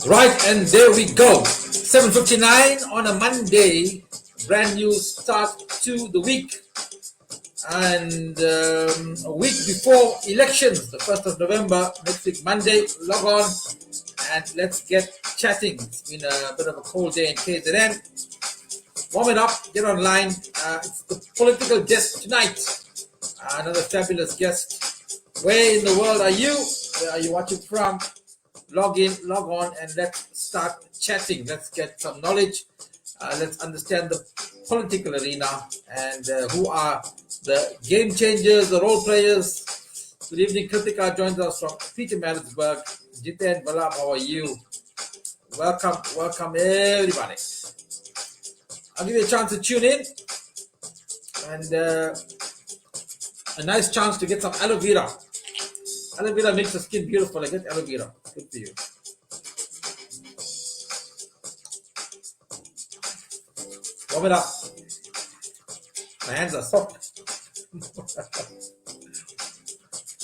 Right, and there we go. 7:59 on a Monday. Brand new start to the week. And a week before elections, the 1st of November, next week, Monday, log on and let's get chatting. It's been a bit of a cold day in KZN. Warm it up, get online. It's the political desk tonight. Another fabulous guest. Where in the world are you? Where are you watching from? Log in, log on, and let's start chatting. Let's get some knowledge. Let's understand the political arena and who are the game changers, the role players. Good evening, Kritika joins us from Petermaritzburg. Jiten Balam, how are you? Welcome, welcome everybody. I'll give you a chance to tune in and a nice chance to get some aloe vera. Aloe vera makes the skin beautiful. I get aloe vera. Good for you. Warm it up. My hands are soft.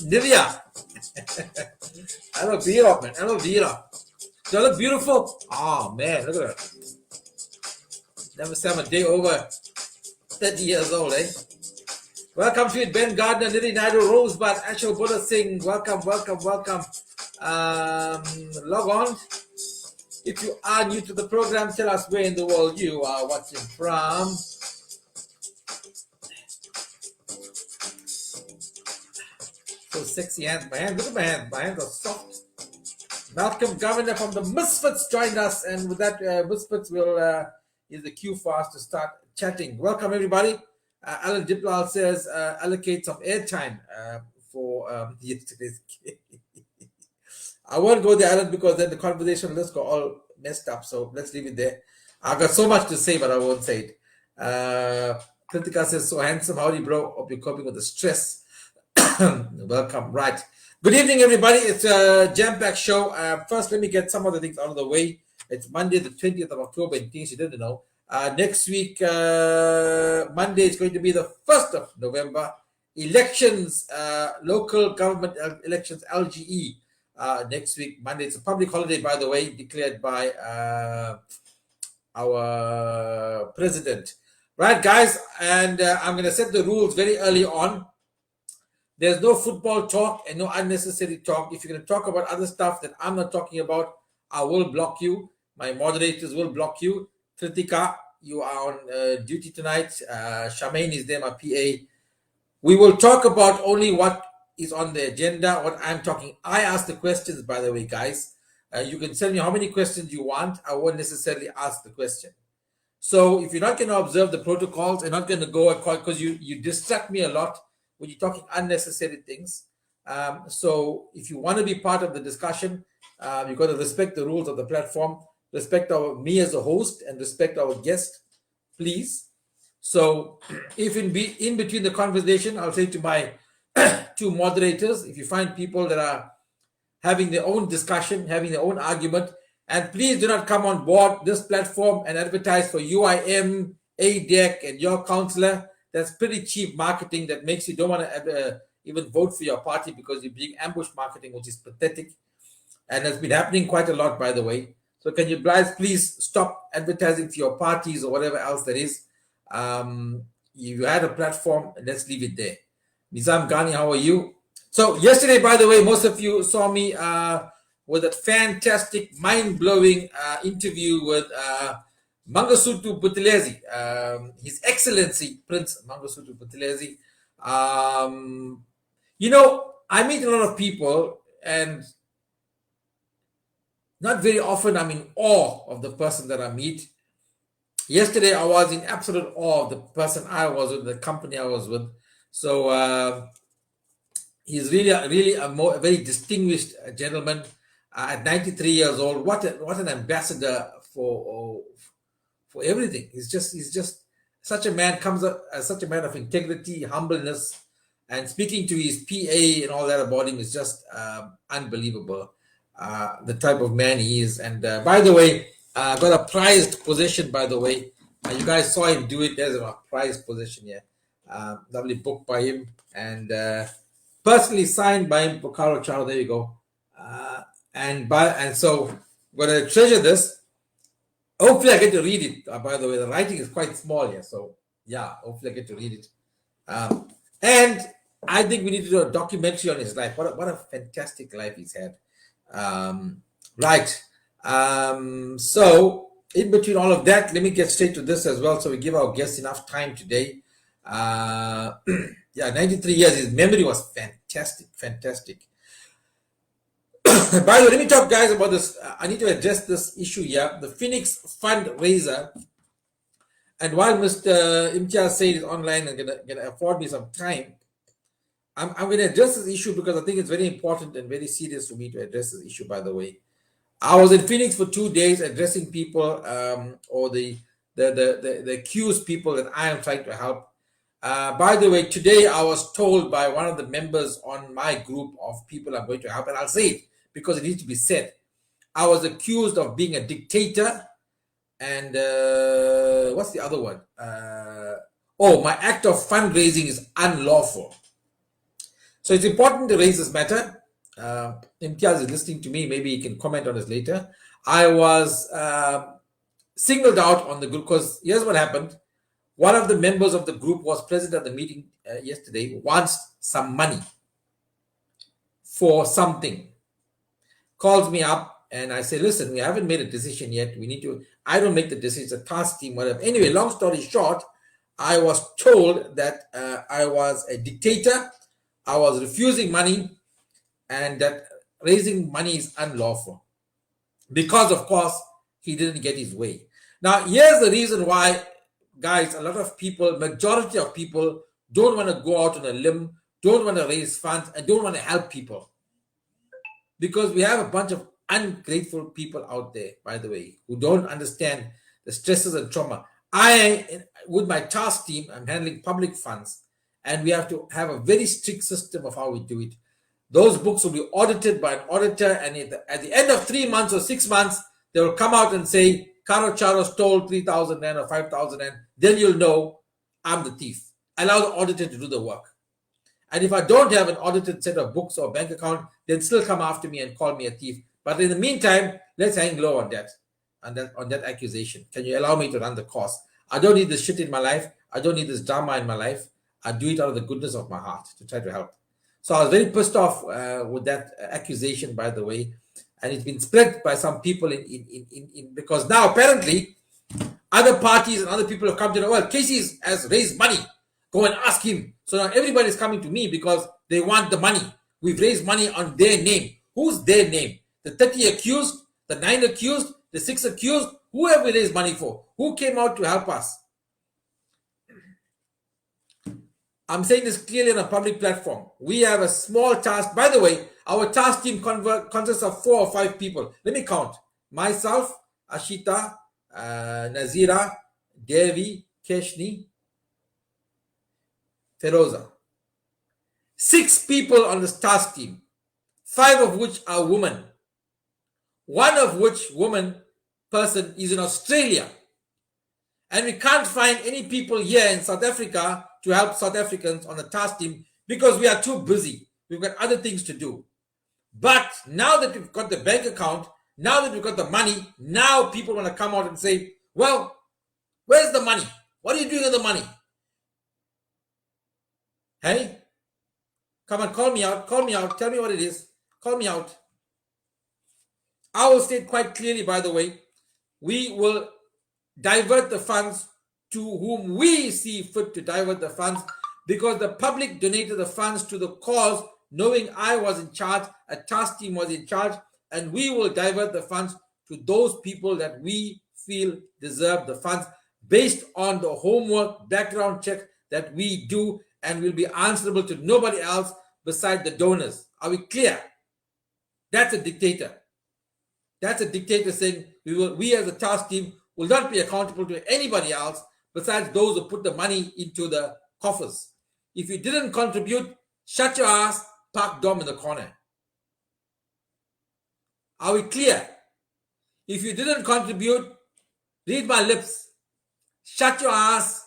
Nivea. Aloe vera, man. Aloe vera. Do I look beautiful? Oh, man. Look at that. Never say I'm a day over 30 years old, eh? Welcome to it, Ben Gardner, Nidhi Naidu, Rosebud, Ashok Buddha Singh. Welcome, welcome, welcome. Log on. If you are new to the program, tell us where in the world you are watching from. So sexy hands. My hands, look at my hands. My hands are soft. Malcolm Governor from the Misfits joined us, and with that, Misfits will is the cue for us to start chatting. Welcome, everybody. Alan Diplal says, allocate some airtime for yesterday's game. I won't go there, Alan, because then the conversation let's go all messed up. So let's leave it there. I've got so much to say, but I won't say it. Kritika says, so handsome. Howdy, bro. Hope you're coping with the stress. Welcome. Right. Good evening, everybody. It's a jam-packed show. First, let me get some of the things out of the way. It's Monday, the 20th of October, in case you didn't know. Next week, Monday, is going to be the 1st of November. Elections, local government elections, LGE. Next week, Monday. It's a public holiday, by the way, declared by our president. Right, guys, and I'm going to set the rules very early on. There's no football talk and no unnecessary talk. If you're going to talk about other stuff that I'm not talking about, I will block you. My moderators will block you. Kritika, you are on duty tonight. Charmaine is there, my PA. We will talk about only what is on the agenda, what I'm talking. I ask the questions, by the way, guys. You can tell me how many questions you want. I won't necessarily ask the question. So if you're not going to observe the protocols and not going to go because you distract me a lot when you're talking unnecessary things. So if you want to be part of the discussion, you've got to respect the rules of the platform, respect me as a host, and respect our guest, please. So if in between the conversation, I'll say to my two moderators, if you find people that are having their own discussion, having their own argument, and please do not come on board this platform and advertise for UIM, ADEC, and your counselor. That's pretty cheap marketing that makes you don't want to even vote for your party because you're being ambush marketing, which is pathetic. And it's been happening quite a lot, by the way. So can you guys please stop advertising for your parties or whatever else there is? You had a platform, and let's leave it there. Nizam Ghani, how are you? So yesterday, by the way, most of you saw me with a fantastic, mind-blowing interview with Mangosuthu Buthelezi, His Excellency Prince Mangosuthu Buthelezi. You know, I meet a lot of people, and not very often I'm in awe of the person that I meet. Yesterday, I was in absolute awe of the person I was with, the company I was with. So he's really a very distinguished gentleman at 93 years old. What an ambassador for everything. He's just such a man, comes up as such a man of integrity, humbleness, and speaking to his PA and all that about him is just unbelievable. The type of man he is. And by the way, got a prized possession, by the way. You guys saw him do it. There's a prized possession here. Lovely book by him. And personally signed by him, Bokaro Chow. There you go. And so I'm going to treasure this. Hopefully, I get to read it. By the way, the writing is quite small here, so yeah, hopefully, I get to read it. And I think we need to do a documentary on his life. What a fantastic life he's had. Right. So, in between all of that, let me get straight to this as well, so we give our guests enough time today. Yeah, 93 years. His memory was fantastic, fantastic. By the way, let me talk, guys, about this. I need to address this issue here. The Phoenix fundraiser. And while Mr. Imtiaz Syed is online and gonna afford me some time, I'm going to address this issue because I think it's very important and very serious for me to address this issue. By the way, I was in Phoenix for 2 days addressing people, or the accused people that I am trying to help. By the way, today I was told by one of the members on my group of people I'm going to help, and I'll say it because it needs to be said. I was accused of being a dictator, and what's the other one? My act of fundraising is unlawful. So it's important to raise this matter. Imtiaz is listening to me. Maybe he can comment on this later. I was singled out on the group because here's what happened. One of the members of the group was present at the meeting yesterday, wants some money for something. Calls me up and I say, listen, we haven't made a decision yet. I don't make the decision, the task team, whatever. Anyway, long story short, I was told that I was a dictator. I was refusing money, and that raising money is unlawful because, of course, he didn't get his way. Now, here's the reason why, guys, a lot of people, majority of people, don't want to go out on a limb, don't want to raise funds, and don't want to help people. Because we have a bunch of ungrateful people out there, by the way, who don't understand the stresses and trauma. With my task team, I'm handling public funds, and we have to have a very strict system of how we do it. Those books will be audited by an auditor, and at the end of 3 months or 6 months, they will come out and say, Karo Charo stole 3,000 Rand or 5,000 Rand. Then you'll know I'm the thief. Allow the auditor to do the work. And if I don't have an audited set of books or bank account, then still come after me and call me a thief. But in the meantime, let's hang low on that accusation. Can you allow me to run the course? I don't need this shit in my life. I don't need this drama in my life. I do it out of the goodness of my heart to try to help. So I was very pissed off with that accusation, by the way. And it's been spread by some people because now apparently other parties and other people have come to know, well, Casey has raised money. Go and ask him. So now everybody's coming to me because they want the money. We've raised money on their name. Who's their name? The 30 accused, the 9 accused, the 6 accused. Who have we raised money for? Who came out to help us? I'm saying this clearly on a public platform. We have a small task. By the way, our task team consists of 4 or 5 people. Let me count. Myself, Ashita, Nazira, Devi, Keshni, Feroza. 6 people on this task team. 5 of which are women. 1 of which person is in Australia. And we can't find any people here in South Africa to help South Africans on the task team because we are too busy. We've got other things to do. But now that we've got the bank account, now that we've got the money, now people want to come out and say, well, where's the money? What are you doing with the money? Hey? Come on, call me out. Call me out. Tell me what it is. Call me out. I will state quite clearly, by the way, we will divert the funds to whom we see fit to divert the funds, because the public donated the funds to the cause, knowing I was in charge, a task team was in charge, and we will divert the funds to those people that we feel deserve the funds based on the homework, background check that we do, and will be answerable to nobody else beside the donors. Are we clear? That's a dictator. That's a dictator saying we as a task team will not be accountable to anybody else besides those who put the money into the coffers. If you didn't contribute, shut your ass, park Dom in the corner. Are we clear? If you didn't contribute, read my lips, shut your ass,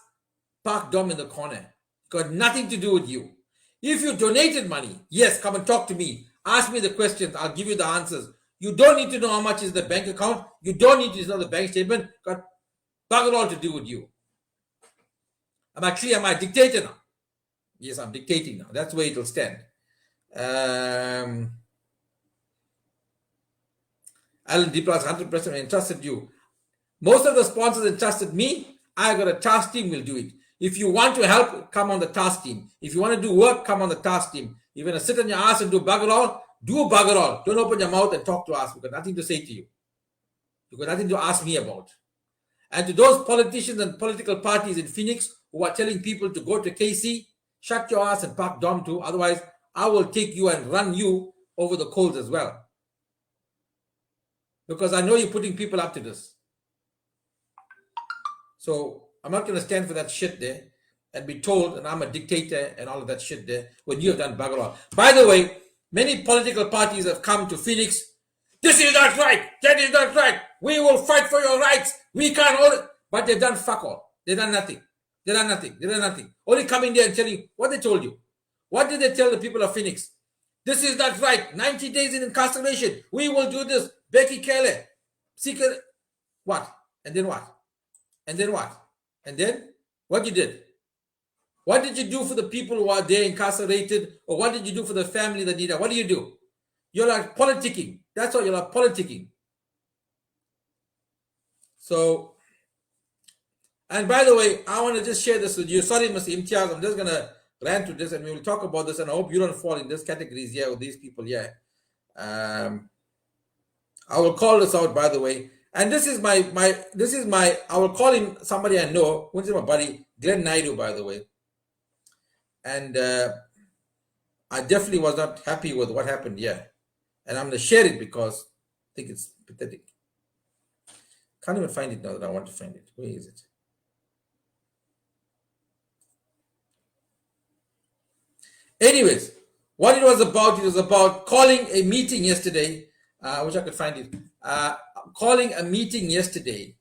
park Dom in the corner. Got nothing to do with you. If you donated money, yes, come and talk to me. Ask me the questions. I'll give you the answers. You don't need to know how much is the bank account. You don't need to know the bank statement. Got bugger all to do with you. Am I clear? Am I a dictator now? Yes, I'm dictating now. That's where it will stand. Alan D plus 100% entrusted you. Most of the sponsors entrusted me. I got a task team, will do it. If you want to help, come on the task team. If you want to do work, come on the task team. If you're going to sit on your ass and do bugger all, do bugger all. Don't open your mouth and talk to us. We've got nothing to say to you. You've got nothing to ask me about. And to those politicians and political parties in Phoenix who are telling people to go to KC, shut your ass and park Dom too. Otherwise, I will take you and run you over the coals as well. Because I know you're putting people up to this. So I'm not going to stand for that shit there and be told and I'm a dictator and all of that shit there when you have done bugger all. By the way, many political parties have come to Phoenix. This is not right. That is not right. We will fight for your rights. We can't hold it. But they've done fuck all. They've done nothing. They've done nothing. They've done nothing. Only coming there and telling you what they told you. What did they tell the people of Phoenix? This is not right. 90 days in incarceration. We will do this. Becky Kelly. Secret. What? And then what? And then what? And then what you did? What did you do for the people who are there incarcerated? Or what did you do for the family that need that? What do you do? You're like politicking. That's what you're like, politicking. So, and by the way, I want to just share this with you. Sorry, Mr. Imtiaz, I'm just going to rant to this and we will talk about this. And I hope you don't fall in this categories here with these people here. I will call this out, by the way. And this is my, I will call him somebody I know. What's my buddy? Glenn Naidu, by the way. And I definitely was not happy with what happened here. And I'm going to share it because I think it's pathetic. Can't even find it now that I want to find it. Where is it? Anyways, what it was about calling a meeting yesterday. I wish I could find it. Calling a meeting yesterday.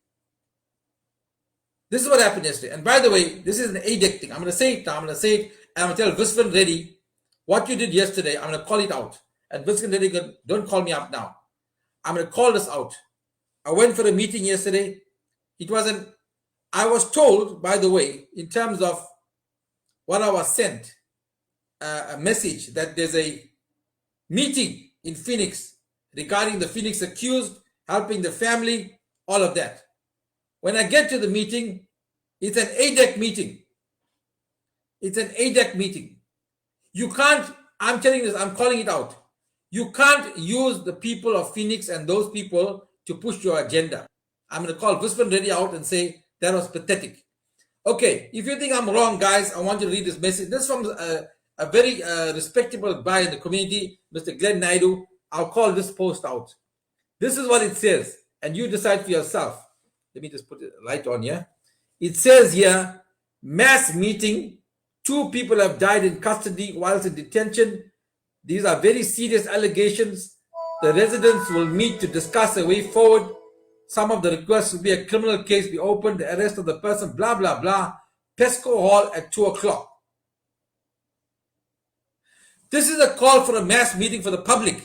This is what happened yesterday. And by the way, this is an ADEC thing. I'm going to say it now. I'm going to say it. And I'm going to tell Viswan Reddy what you did yesterday. I'm going to call it out. And Viswan Reddy, don't call me up now. I'm going to call this out. I went for a meeting yesterday. It wasn't, I was told, by the way, in terms of what I was sent, a message that there's a meeting in Phoenix regarding the Phoenix accused, helping the family, all of that. When I get to the meeting, it's an ADEC meeting. It's an ADEC meeting. You can't, I'm telling you this, I'm calling it out. You can't use the people of Phoenix and those people to push your agenda. I'm going to call Viswan Reddy out and say that was pathetic. Okay, if you think I'm wrong, guys, I want you to read this message. This is from a very respectable guy in the community, Mr. Glenn Naidu. I'll call this post out. This is what it says, and you decide for yourself. Let me just put the light on here. It says here, mass meeting. 2 people have died in custody whilst in detention. These are very serious allegations. The residents will meet to discuss a way forward. Some of the requests will be a criminal case be opened, the arrest of the person, blah, blah, blah. Pesco Hall at 2 o'clock. This is a call for a mass meeting for the public.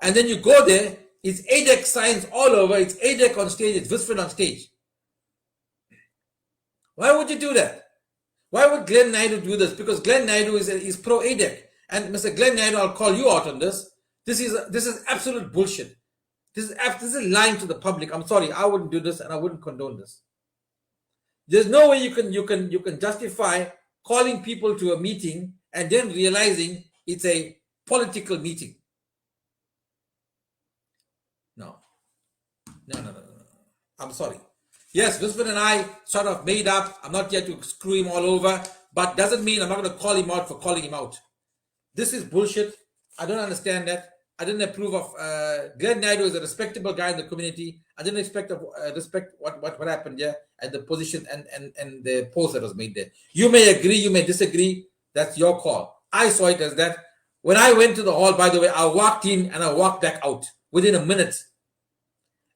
And then you go there, it's ADEC signs all over, it's ADEC on stage, it's Viswan on stage. Why would you do that? Why would Glenn Naidu do this? Because Glenn Naidu is pro-ADEC. And Mr. Glenn Naidu, I'll call you out on this. This is absolute bullshit. This is lying to the public. I'm sorry, I wouldn't do this and I wouldn't condone this. There's no way you can justify calling people to a meeting and then realizing it's a political meeting. No. I'm sorry. Yes, Viswan and I sort of made up. I'm not here to screw him all over, but doesn't mean I'm not going to call him out for calling him out. This is bullshit. I don't understand that. I didn't approve of Glenn Naidu is a respectable guy in the community. I didn't respect what happened there and the position and the post that was made there. You may agree, you may disagree. That's your call. I saw it as that. When I went to the hall, by the way, I walked in and I walked back out within a minute.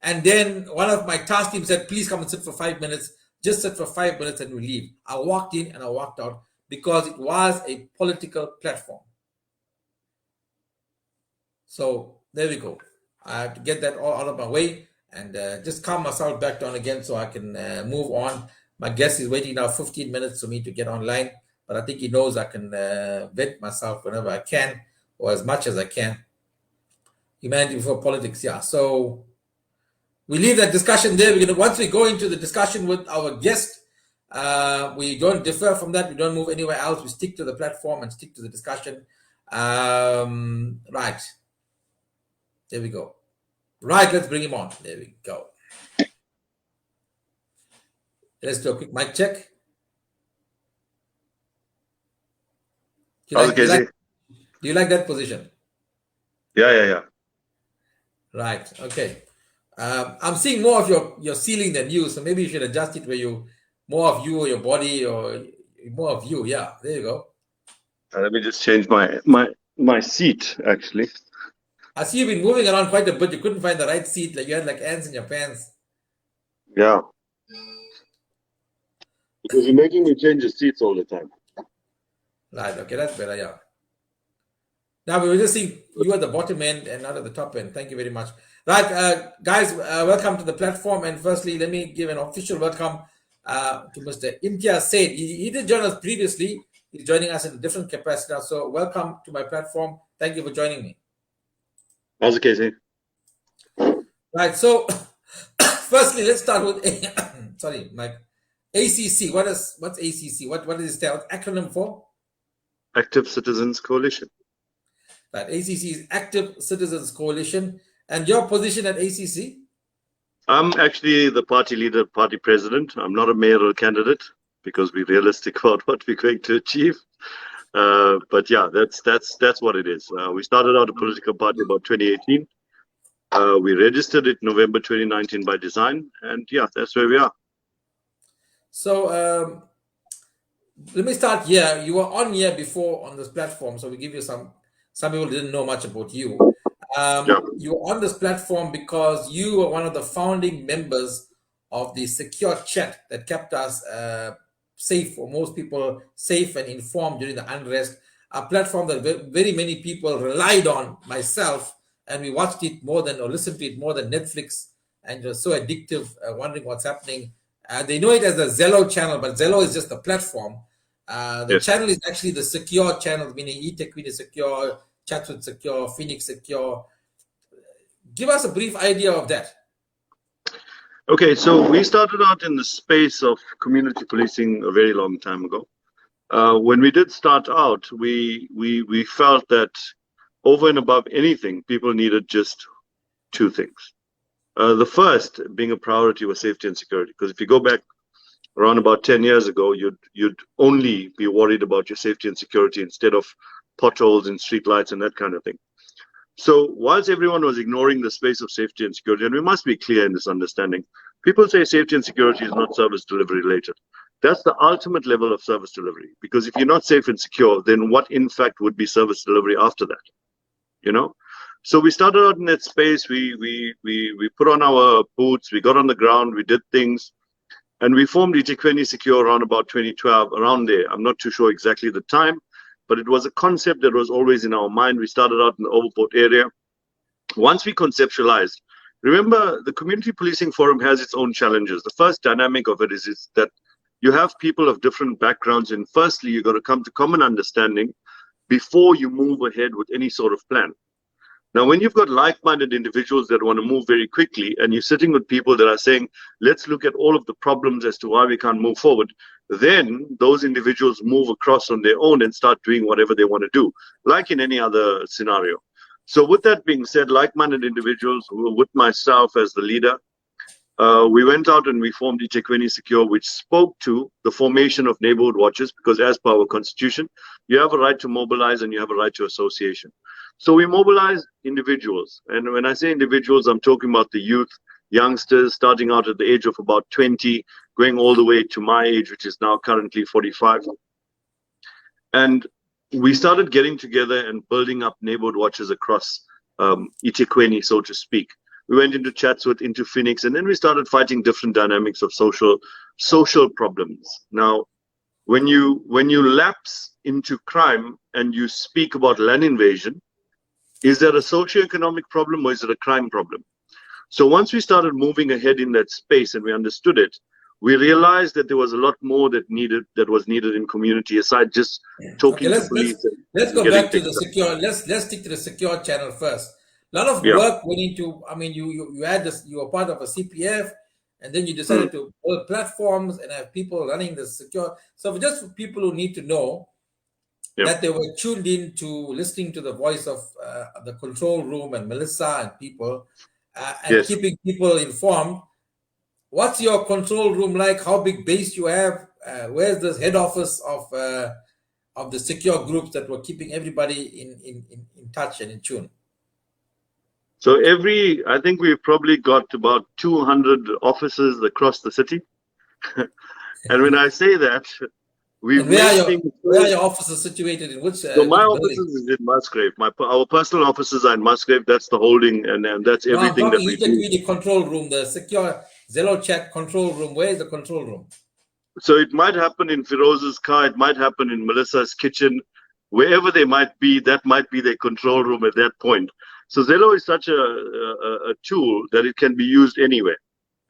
And then one of my task team said, please come and sit for 5 minutes. Just sit for 5 minutes and we leave. I walked in and I walked out because it was a political platform. So there we go. I have to get that all out of my way and just calm myself back down again so I can move on. My guest is waiting now 15 minutes for me to get online, but I think he knows I can vent myself whenever I can or as much as I can. Humanity before politics, yeah. So we leave that discussion there. We're gonna once we go into the discussion with our guest, we don't differ from that. We don't move anywhere else. We stick to the platform and stick to the discussion. Right. There we go. Right, let's bring him on. There we go. Let's do a quick mic check. Do you like that position? Yeah. Right. Okay. I'm seeing more of your ceiling than you, so maybe you should adjust it where you more of you or your body or more of you. Yeah. There you go. Let me just change my seat actually. I see you've been moving around quite a bit. You couldn't find the right seat, like you had like ants in your pants. Yeah. Because you're making me change the seats all the time. Right. Okay, that's better. Yeah. Now we were just seeing you at the bottom end and not at the top end. Thank you very much. Right, guys, welcome to the platform. And firstly, let me give an official welcome to Mr. Imtiaz Syed. He did join us previously. He's joining us in a different capacity now. So welcome to my platform. Thank you for joining me. How's it, Casey? Right. So firstly, let's start with sorry, Mike. ACC. What's ACC? What is the acronym for? Active Citizens Coalition. Right. ACC is Active Citizens Coalition. And your position at ACC? I'm actually the party leader, party president. I'm not a mayoral candidate because we're realistic about what we're going to achieve. But yeah, that's what it is. We started out a political party about 2018. We registered it November 2019 by design, and yeah, that's where we are. So let me start here. You were on here before on this platform, so we give you some people didn't know much about you. You were on this platform because you were one of the founding members of the secure chat that kept us safe, or most people safe and informed during the unrest. A platform that very many people relied on, myself, and we watched it more than, or listened to it more than Netflix, and it was so addictive, wondering what's happening. They know it as the Zello channel, but Zello is just a platform. The channel is actually the secure channel, meaning eTechWin is secure, Chatwood secure, Phoenix secure. Give us a brief idea of that. Okay, so we started out in the space of community policing a very long time ago. When we did start out, we felt that over and above anything, people needed just two things. The first being a priority was safety and security, because if you go back around about 10 years ago, you'd only be worried about your safety and security instead of potholes and street lights and that kind of thing. So whilst everyone was ignoring the space of safety and security, and we must be clear in this understanding, people say safety and security is not service delivery related. That's the ultimate level of service delivery, because if you're not safe and secure, then what in fact would be service delivery after that? You know? So we started out in that space. We put on our boots, we got on the ground, we did things, and we formed eTechWin Secure around about 2012, around there. I'm not too sure exactly the time, but it was a concept that was always in our mind. We started out in the Overport area. Once we conceptualized, remember, the Community Policing Forum has its own challenges. The first dynamic of it is that you have people of different backgrounds, and firstly, you've got to come to common understanding before you move ahead with any sort of plan. Now, when you've got like-minded individuals that want to move very quickly, and you're sitting with people that are saying, let's look at all of the problems as to why we can't move forward, then those individuals move across on their own and start doing whatever they want to do, like in any other scenario. So with that being said, like-minded individuals, with myself as the leader, we went out and we formed eTechWin Secure, which spoke to the formation of neighborhood watches, because as per our constitution, you have a right to mobilize and you have a right to association. So we mobilize individuals. And when I say individuals, I'm talking about the youth, youngsters, starting out at the age of about 20, going all the way to my age, which is now currently 45. And we started getting together and building up neighborhood watches across eTechWin, so to speak. We went into Chatsworth, into Phoenix, and then we started fighting different dynamics of social problems. Now, when you lapse into crime and you speak about land invasion, Is there a socio-economic problem or is it a crime problem? So once we started moving ahead in that space and we understood it, we realized that there was a lot more that was needed in community aside just Okay, talking to police let's and go getting back to things the done. secure. Let's stick to the secure channel first. A lot of Yeah. work went into. I mean, you had this. You were part of a CPF, and then you Mm, decided to build platforms and have people running the secure. So just for people who need to know yeah. that they were tuned in to listening to the voice of the control room and Melissa and people, and Yes. keeping people informed. What's your control room like? How big base you have? Where's the head office of the secure groups that were keeping everybody in touch and in tune? So I think we've probably got about 200 offices across the city. And when I say that, we've And where are made your things where are so. your offices situated So my which building? offices is in Musgrave. Our personal offices are in Musgrave. That's the holding, and that's No, I'm everything that talking. we You take do. me the control room, the secure Zello chat control room. Where is the control room? So it might happen in Firoz's car. It might happen in Melissa's kitchen, wherever they might be. That might be their control room at that point. So Zello is such a tool that it can be used anywhere.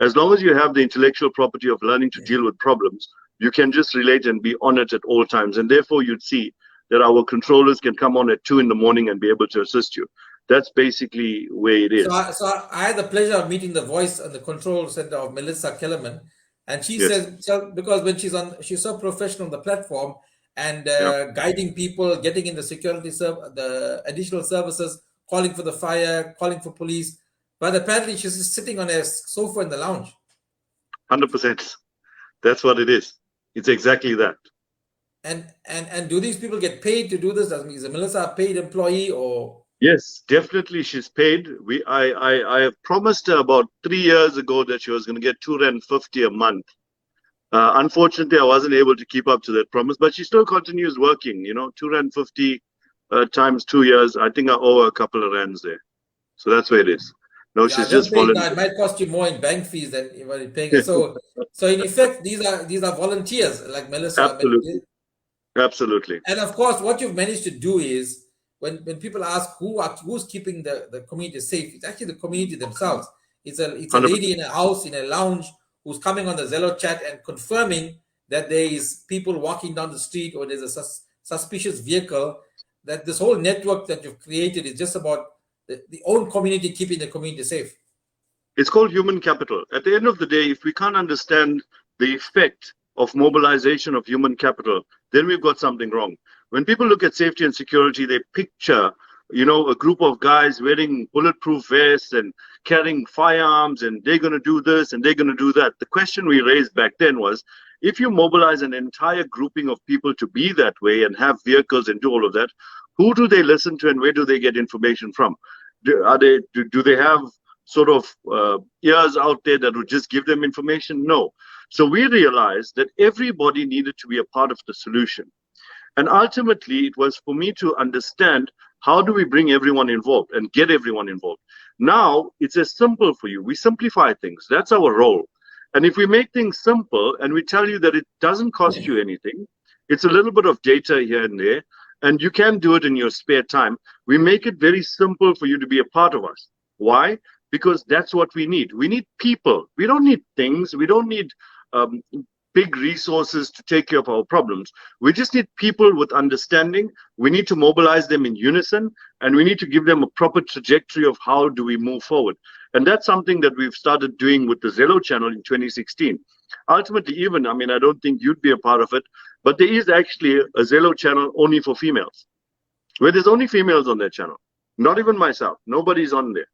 As long as you have the intellectual property of learning to deal with problems, you can just relate and be on it at all times. And therefore, you'd see that our controllers can come on at 2 in the morning and be able to assist you. That's basically where it is. I had the pleasure of meeting the voice and the control center of Melissa Kellerman, and she Yes. says so because when she's so professional on the platform and Yeah. guiding people, getting in the the additional services, calling for the fire, calling for police. But apparently, she's just sitting on a sofa in the lounge. 100%. That's what it is. It's exactly that. And do these people get paid to do this? Is Melissa a paid employee or? Yes, definitely she's paid. I have promised her about 3 years ago that she was going to get 250 a month. Unfortunately, I wasn't able to keep up to that promise, but she still continues working. 250 times 2 years. I think I owe her a couple of rands there. So that's where it is. No, Yeah, she's well just paid now. It volunteer. might cost you more in bank fees than what you're paying. So in effect, these are volunteers like Melissa. Absolutely, absolutely, And of course, what you've managed to do is when people ask who's keeping the community safe, it's actually the community themselves. It's a lady 100%. in a house in a lounge who's coming on the Zello chat and confirming that there is people walking down the street or there's a suspicious vehicle. That this whole network that you've created is just about the own community keeping the community safe. It's called human capital. At the end of the day, if we can't understand the effect of mobilization of human capital, then we've got something wrong. When people look at safety and security, they picture, a group of guys wearing bulletproof vests and carrying firearms, and they're going to do this and they're going to do that. The question we raised back then was, if you mobilize an entire grouping of people to be that way and have vehicles and do all of that, who do they listen to and where do they get information from? Do they have sort of ears out there that would just give them information? No. So we realized that everybody needed to be a part of the solution. And ultimately, it was for me to understand how do we bring everyone involved and get everyone involved. Now, it's as simple for you. We simplify things. That's our role. And if we make things simple and we tell you that it doesn't cost you anything, it's a little bit of data here and there, and you can do it in your spare time, we make it very simple for you to be a part of us. Why? Because that's what we need. We need people. We don't need things. We don't need big resources to take care of our problems. We just need people with understanding. We need to mobilize them in unison, and we need to give them a proper trajectory of how do we move forward. And that's something that we've started doing with the Zello channel in 2016. Ultimately, even, I don't think you'd be a part of it, but there is actually a Zello channel only for females, where there's only females on that channel. Not even myself. Nobody's on there.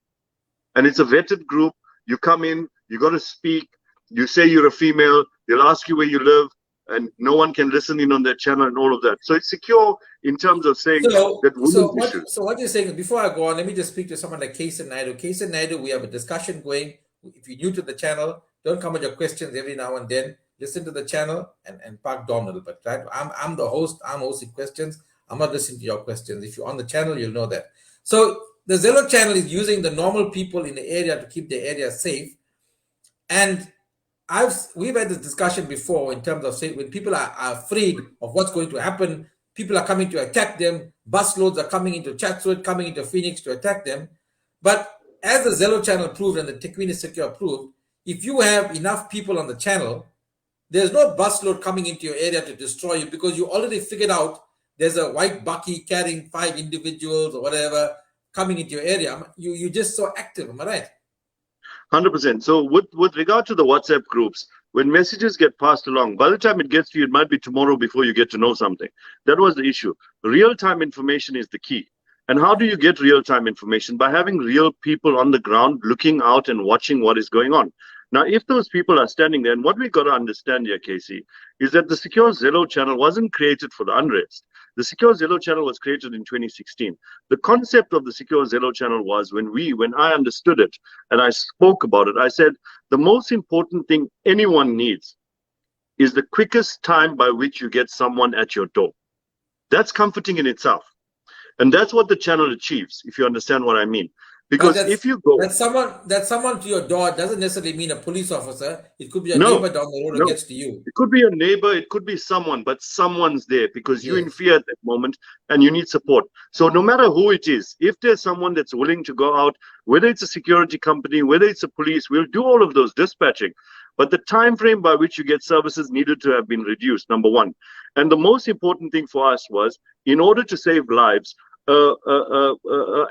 And it's a vetted group. You come in, you got to speak. You say you're a female. They'll ask you where you live, and no one can listen in on that channel and all of that. So it's secure in terms of saying that women's issues. So what you're saying is, before I go on, let me just speak to someone like Kason Naidu. Kason Naidu, we have a discussion going. If you're new to the channel, don't come with your questions every now and then. Listen to the channel and park down a little bit, right? I'm the host. I'm hosting questions. I'm not listening to your questions. If you're on the channel, you'll know that. So the Zello channel is using the normal people in the area to keep the area safe. And we've had this discussion before in terms of, say, when people are afraid of what's going to happen people are coming to attack them, busloads are coming into Chatsworth, coming into Phoenix to attack them. But as the Zello channel proved and the Tequini Secure proved, if you have enough people on the channel, there's no busload coming into your area to destroy you, because you already figured out there's a white bucky carrying 5 individuals or whatever coming into your area. You're just so active, am I right? 100%. So with regard to the WhatsApp groups, when messages get passed along, by the time it gets to you, it might be tomorrow before you get to know something. That was the issue. Real-time information is the key. And how do you get real-time information? By having real people on the ground looking out and watching what is going on. Now, if those people are standing there, and what we got to understand here, Casey, is that the Secure Zello channel wasn't created for the unrest. The Secure Zello channel was created in 2016. The concept of the Secure Zello channel was when I understood it and I spoke about it, I said, the most important thing anyone needs is the quickest time by which you get someone at your door. That's comforting in itself. And that's what the channel achieves, if you understand what I mean. Because if you go, that someone to your door doesn't necessarily mean a police officer. It could be a neighbor down the road who gets to you. It could be a neighbor, it could be someone, but someone's there because you're in fear at that moment and you need support. So no matter who it is, if there's someone that's willing to go out, whether it's a security company, whether it's a police, we'll do all of those dispatching. But the time frame by which you get services needed to have been reduced, number one. And the most important thing for us was, in order to save lives,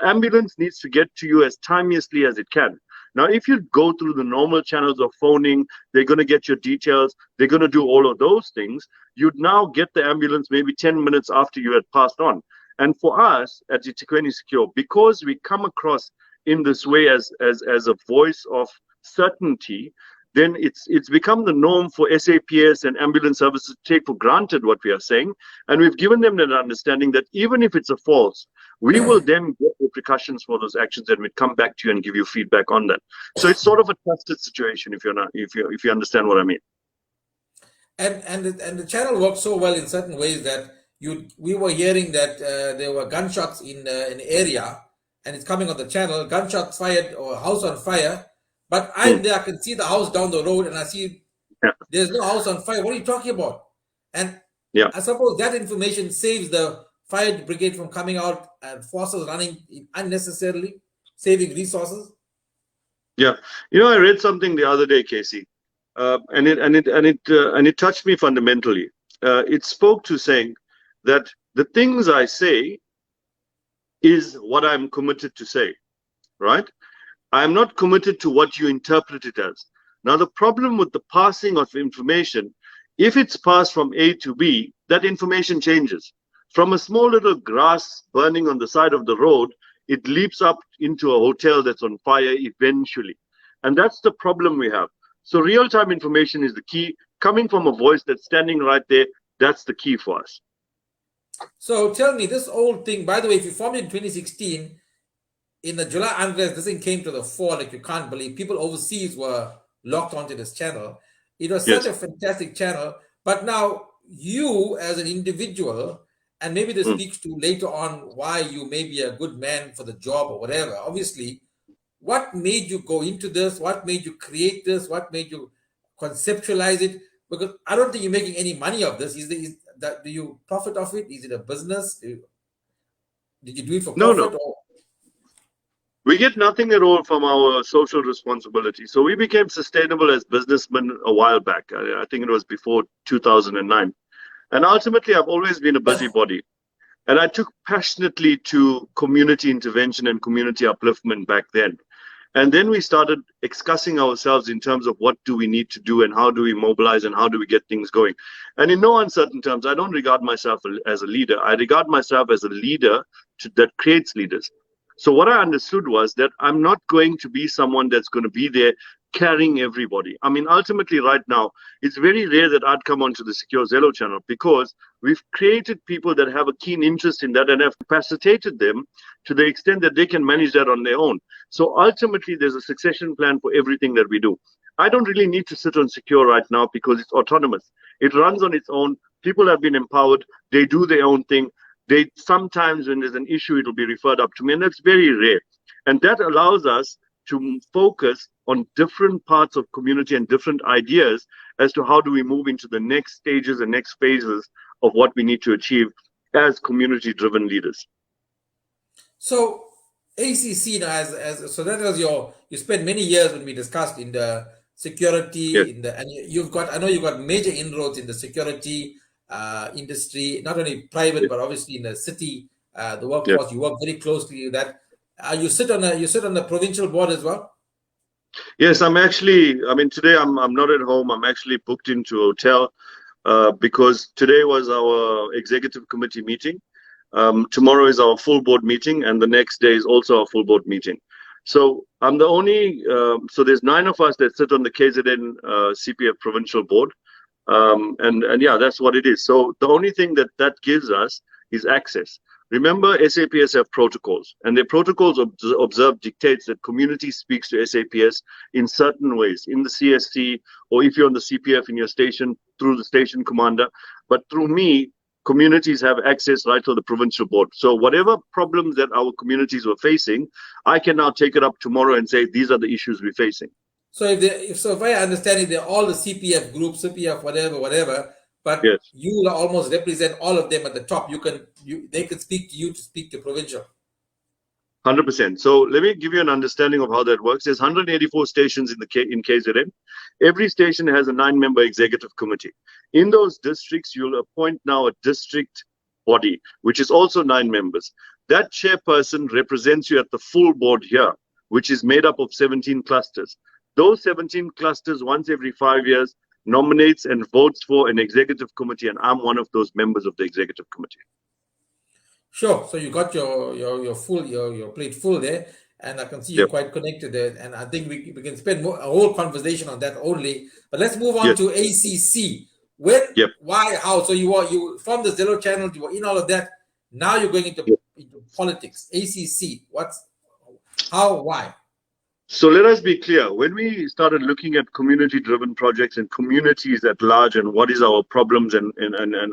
ambulance needs to get to you as timeously as it can. Now, if you go through the normal channels of phoning, they're going to get your details, they're going to do all of those things. You'd now get the ambulance maybe 10 minutes after you had passed on. And for us at Tequini Secure, because we come across in this way as a voice of certainty, then it's become the norm for SAPS and ambulance services to take for granted what we are saying. And we've given them that understanding that even if it's a false, we will then get repercussions for those actions and we'd come back to you and give you feedback on that. So it's sort of a trusted situation, if you understand what I mean. And the channel works so well in certain ways that we were hearing that there were gunshots in an area, and it's coming on the channel, gunshots fired or house on fire. But I'm there, I can see the house down the road and I see there's no house on fire. What are you talking about? And I suppose that information saves the fire brigade from coming out and forces running unnecessarily, saving resources. Yeah. You know, I read something the other day, Casey, and it touched me fundamentally. It spoke to saying that the things I say is what I'm committed to say, right? I'm not committed to what you interpret it as. Now, the problem with the passing of information, if it's passed from A to B, that information changes. From a small little grass burning on the side of the road, it leaps up into a hotel that's on fire eventually. And that's the problem we have. So real-time information is the key. Coming from a voice that's standing right there, that's the key for us. So tell me, this old thing, by the way, if you formed in 2016, in the July unrest, this thing came to the fore, like you can't believe. People overseas were locked onto this channel. It was such a fantastic channel. But now you as an individual, and maybe this speaks to later on why you may be a good man for the job or whatever. Obviously, what made you go into this? What made you create this? What made you conceptualize it? Because I don't think you're making any money of this. Do you profit off it? Is it a business? Did you do it for profit? No. We get nothing at all from our social responsibility. So we became sustainable as businessmen a while back. I think it was before 2009. And ultimately, I've always been a busybody. And I took passionately to community intervention and community upliftment back then. And then we started discussing ourselves in terms of what do we need to do and how do we mobilize and how do we get things going. And in no uncertain terms, I don't regard myself as a leader. I regard myself as a leader that creates leaders. So what I understood was that I'm not going to be someone that's going to be there carrying everybody. I mean, ultimately right now, it's very rare that I'd come onto the Secure Zello channel because we've created people that have a keen interest in that and have capacitated them to the extent that they can manage that on their own. So ultimately, there's a succession plan for everything that we do. I don't really need to sit on Secure right now because it's autonomous. It runs on its own. People have been empowered. They do their own thing. They sometimes, when there's an issue, it'll be referred up to me, and that's very rare. And that allows us to focus on different parts of community and different ideas as to how do we move into the next stages and next phases of what we need to achieve as community-driven leaders. So ACC now, as so that was you spent many years when we discussed in the Yes, security in the and you've got I know you've got major inroads in the security industry, not only private yes, but obviously in the city, the yes. workforce. You work very closely with that. You sit on the provincial board as well. Yes, I'm actually. I mean, today I'm not at home. I'm actually booked into a hotel because today was our executive committee meeting. Tomorrow is our full board meeting, and the next day is also our full board meeting. So I'm the only. So there's 9 of us that sit on the KZN CPF provincial board, and yeah, that's what it is. So the only thing that gives us is access. Remember, SAPS have protocols, and their protocols observe dictates that community speaks to SAPS in certain ways, in the CSC, or if you're on the CPF in your station, through the station commander. But through me, communities have access right to the provincial board. So whatever problems that our communities were facing, I can now take it up tomorrow and say, these are the issues we're facing. So if I understand it, they're all the CPF groups, CPF whatever, but Yes. you will almost represent all of them at the top. They can speak to you to speak to provincial. 100%. So let me give you an understanding of how that works. There's 184 stations in KZN. Every station has a 9-member executive committee. In those districts, you'll appoint now a district body, which is also 9 members. That chairperson represents you at the full board here, which is made up of 17 clusters. Those 17 clusters, once every 5 years, nominates and votes for an executive committee, and I'm one of those members of the executive committee. Sure. So you got your plate full there, and I can see you're Yep. quite connected there. And I think we can spend a whole conversation on that only. But let's move on Yes. to ACC. When, Yep. why, how? So you from the Zero channel, you were in all of that. Now you're going into politics. ACC. How, why? So let us be clear. When we started looking at community-driven projects and communities at large and what is our problems and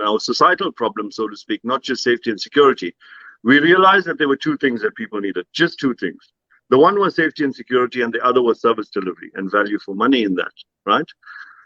our societal problems, so to speak, not just safety and security, we realized that there were 2 things that people needed, just 2 things. The one was safety and security, and the other was service delivery and value for money in that, right?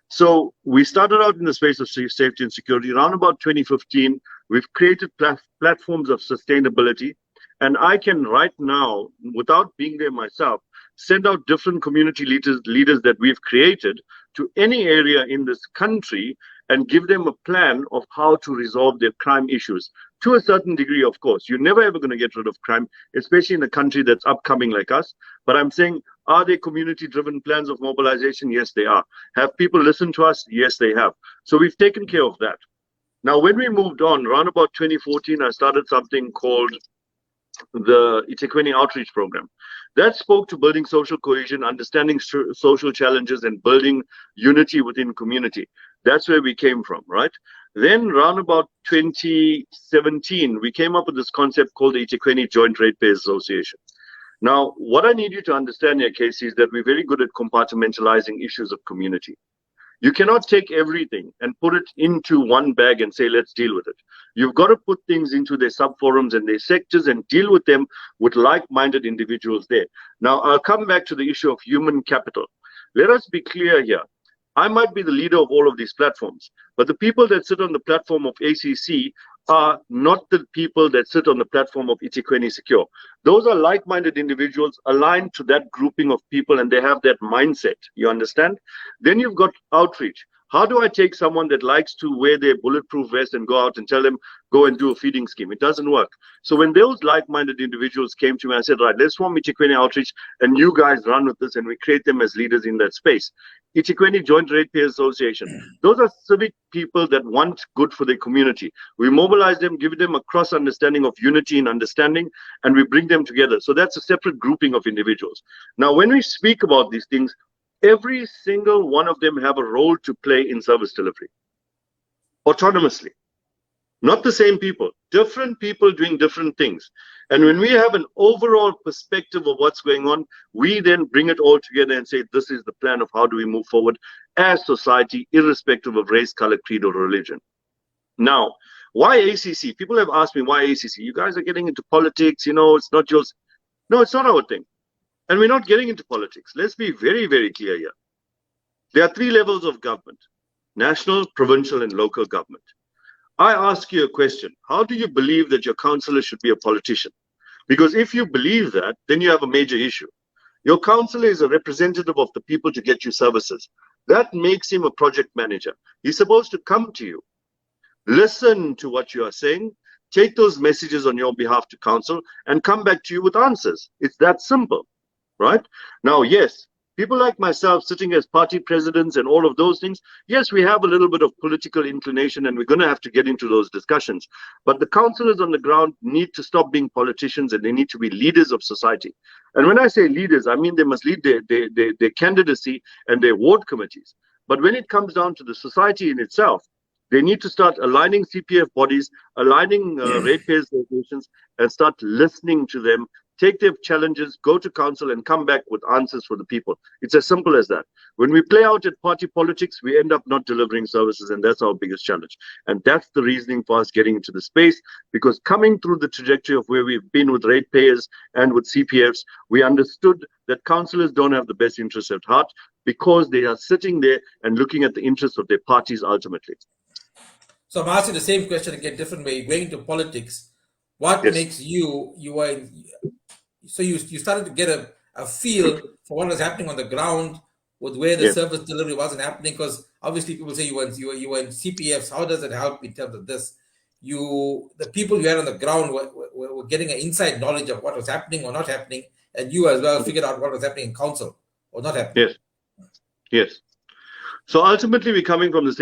So we started out in the space of safety and security. Around about 2015, we've created platforms of sustainability. And I can right now, without being there myself, send out different community leaders that we've created to any area in this country and give them a plan of how to resolve their crime issues. To a certain degree, of course. You're never ever going to get rid of crime, especially in a country that's upcoming like us. But I'm saying, are there community-driven plans of mobilization? Yes, they are. Have people listened to us? Yes, they have. So we've taken care of that. Now, when we moved on, around about 2014, I started something called the eThekwini Outreach Program. That spoke to building social cohesion, understanding social challenges, and building unity within community. That's where we came from, right? Then, around about 2017, we came up with this concept called the eThekwini Joint Ratepayers Association. Now, what I need you to understand here, Casey, is that we're very good at compartmentalizing issues of community. You cannot take everything and put it into one bag and say, let's deal with it. You've got to put things into their sub-forums and their sectors and deal with them with like-minded individuals there. Now, I'll come back to the issue of human capital. Let us be clear here. I might be the leader of all of these platforms, but the people that sit on the platform of ACC are not the people that sit on the platform of eThekwini Secure. Those are like-minded individuals aligned to that grouping of people, and they have that mindset. You understand? Then you've got outreach. How do I take someone that likes to wear their bulletproof vest and go out and tell them, go and do a feeding scheme? It doesn't work. So when those like-minded individuals came to me, I said, right, let's form eThekwini Outreach, and you guys run with this, and we create them as leaders in that space. eThekwini Joint Ratepayers Association. Those are civic people that want good for their community. We mobilize them, give them a cross understanding of unity and understanding, and we bring them together. So that's a separate grouping of individuals. Now, when we speak about these things, every single one of them have a role to play in service delivery, autonomously. Not the same people, different people doing different things. And when we have an overall perspective of what's going on, we then bring it all together and say, this is the plan of how do we move forward as society, irrespective of race, color, creed, or religion. Now, why ACC? People have asked me, why ACC? You guys are getting into politics, you know, it's not yours. No, it's not our thing. And we're not getting into politics. Let's be very, very clear here. There are 3 levels of government: national, provincial, and local government. I ask you a question. How do you believe that your councillor should be a politician? Because if you believe that, then you have a major issue. Your councillor is a representative of the people to get you services. That makes him a project manager. He's supposed to come to you, listen to what you are saying, take those messages on your behalf to council, and come back to you with answers. It's that simple, right? Now, yes, people like myself sitting as party presidents and all of those things, yes, we have a little bit of political inclination and we're going to have to get into those discussions. But the councillors on the ground need to stop being politicians and they need to be leaders of society. And when I say leaders, I mean they must lead their candidacy and their ward committees. But when it comes down to the society in itself, they need to start aligning CPF bodies, aligning ratepayers associations, and start listening to them, take their challenges, go to council, and come back with answers for the people. It's as simple as that. When we play out at party politics, we end up not delivering services, and that's our biggest challenge. And that's the reasoning for us getting into the space, because coming through the trajectory of where we've been with ratepayers and with CPFs, we understood that councillors don't have the best interests at heart because they are sitting there and looking at the interests of their parties ultimately. So I'm asking the same question again, different way. Going into politics, what Yes. makes you started to get a feel for what was happening on the ground with where the Yes. service delivery wasn't happening? Because obviously people say you were in CPFs. How does it help in terms of this? The people you had on the ground were getting an inside knowledge of what was happening or not happening, and you as well figured out what was happening in council or not happening. Yes. Yes. So ultimately, we're coming from the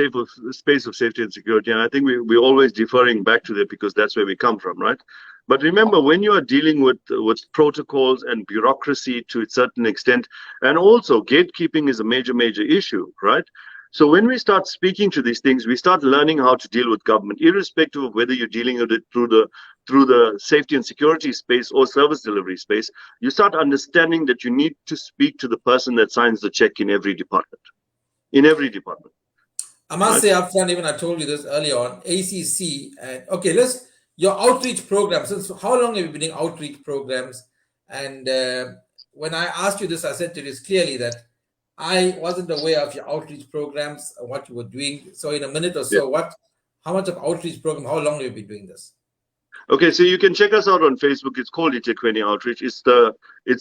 space of safety and security, and I think we're always deferring back to that because that's where we come from, right? But remember, when you are dealing with protocols and bureaucracy to a certain extent, and also gatekeeping is a major issue, right? So when we start speaking to these things, we start learning how to deal with government, irrespective of whether you're dealing with it through the safety and security space or service delivery space. You start understanding that you need to speak to the person that signs the check in every department. In every department. I must say upfront, even I told you this earlier on, ACC, and okay, your outreach programs. Since how long have you been doing outreach programs? And when I asked you this, I said to you this clearly that I wasn't aware of your outreach programs and what you were doing. So in a minute or so, how much of outreach program, how long have you been doing this? Okay, so you can check us out on Facebook. It's called eThekwini Outreach. It's the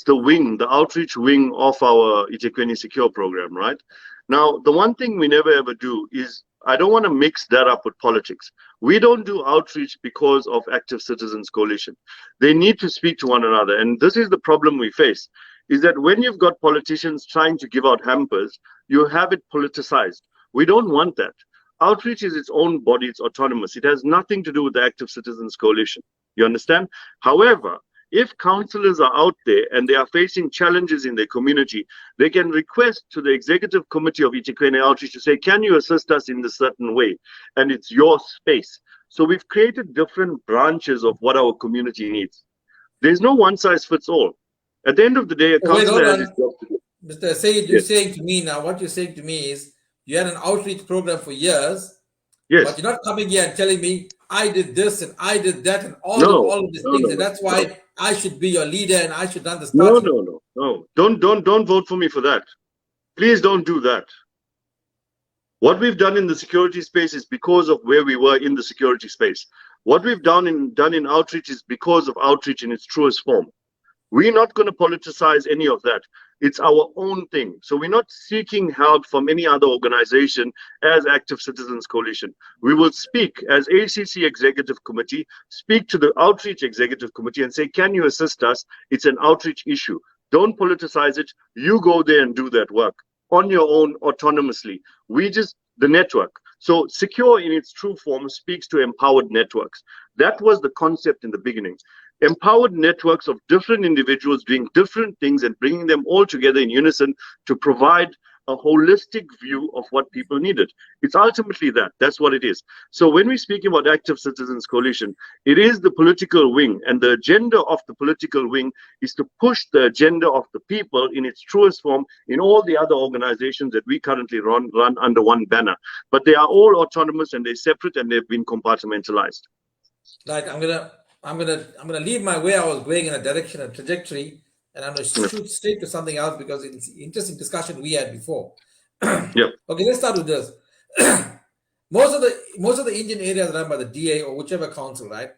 wing, the outreach wing of our eThekwini Secure program, right? Now, the one thing we never ever do is, I don't want to mix that up with politics. We don't do outreach because of Active Citizens Coalition. They need to speak to one another. And this is the problem we face, is that when you've got politicians trying to give out hampers, you have it politicized. We don't want that. Outreach is its own body, it's autonomous. It has nothing to do with the Active Citizens Coalition. You understand? However, if councillors are out there and they are facing challenges in their community, they can request to the executive committee of eThekwini Outreach to say, can you assist us in this certain way? And it's your space. So we've created different branches of what our community needs. There's no one size fits all. At the end of the day, a councillor has his job to do. Mr. Syed, you're saying to me now, what you're saying to me is you had an outreach program for years, but you're not coming here and telling me I did this and I did that and all of these things, and that's why I should be your leader and I should understand. No. Don't vote for me for that. Please don't do that. What we've done in the security space is because of where we were in the security space. What we've done in outreach is because of outreach in its truest form. We're not going to politicize any of that. It's our own thing. So we're not seeking help from any other organization as Active Citizens Coalition. We will speak as ACC Executive Committee, speak to the Outreach Executive Committee and say, can you assist us? It's an outreach issue. Don't politicize it. You go there and do that work on your own autonomously. The network. So secure in its true form speaks to empowered networks. That was the concept in the beginning. Empowered networks of different individuals doing different things and bringing them all together in unison to provide a holistic view of what people needed. It's ultimately that. That's what it is. So when we're speaking about Active Citizens Coalition, it is the political wing, and the agenda of the political wing is to push the agenda of the people in its truest form in all the other organizations that we currently run under one banner. But they are all autonomous and they're separate and they've been compartmentalized. Right. I'm gonna leave my way I was going in a direction, a trajectory, and I'm going to shoot straight to something else because it's an interesting discussion we had before. Yeah. Okay, let's start with this. most of the Indian areas are run by the DA or whichever council, right?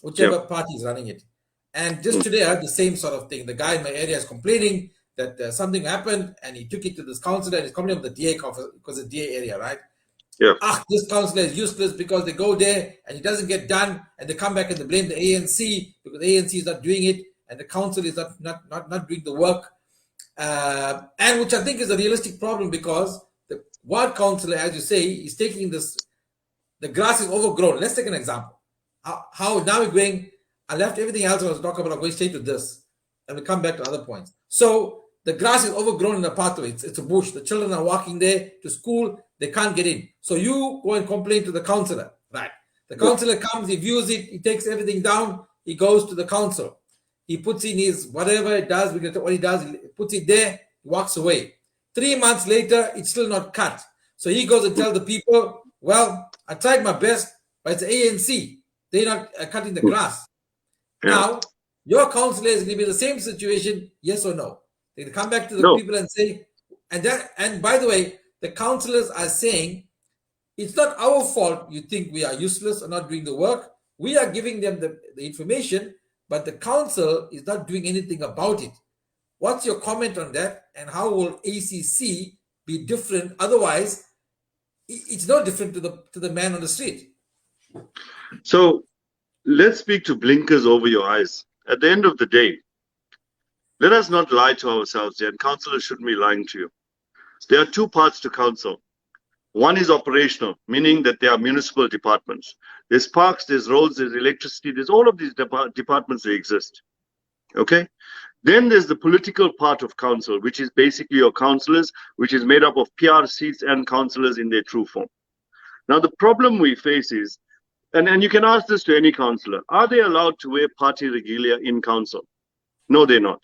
Whichever party is running it. And just today, I had the same sort of thing. The guy in my area is complaining that something happened, and he took it to this councillor, and he's complaining with the DA because the DA area, right? Yeah. This councillor is useless because they go there and it doesn't get done, and they come back and they blame the ANC because the ANC is not doing it, and the council is not doing the work. And which I think is a realistic problem, because the ward councillor, as you say, is taking this, the grass is overgrown. Let's take an example. How now we're going, I left everything else I was talking about, I'm going straight to this, and we come back to other points. So the grass is overgrown in the pathway. It's a bush. The children are walking there to school. They can't get in. So you go and complain to the councillor, right? The councillor comes, he views it, he takes everything down, he goes to the council. He puts in his whatever it does, what he does, he puts it there, he walks away. 3 months later, it's still not cut. So he goes and tells the people, well, I tried my best, but it's ANC. They're not cutting the grass. Now, your councillor is going to be in the same situation, yes or no? They come back to the people and say, and by the way, the councillors are saying, it's not our fault you think we are useless or not doing the work. We are giving them the information, but the council is not doing anything about it. What's your comment on that? And how will ACC be different? Otherwise, it's no different to the man on the street. So let's speak to blinkers over your eyes. At the end of the day, let us not lie to ourselves here, and councillors shouldn't be lying to you. There are two parts to council. One is operational, meaning that there are municipal departments. There's parks, there's roads, there's electricity, there's all of these departments that exist. Okay? Then there's the political part of council, which is basically your councillors, which is made up of PR seats and councillors in their true form. Now, the problem we face is, and you can ask this to any councillor, are they allowed to wear party regalia in council? No, they're not.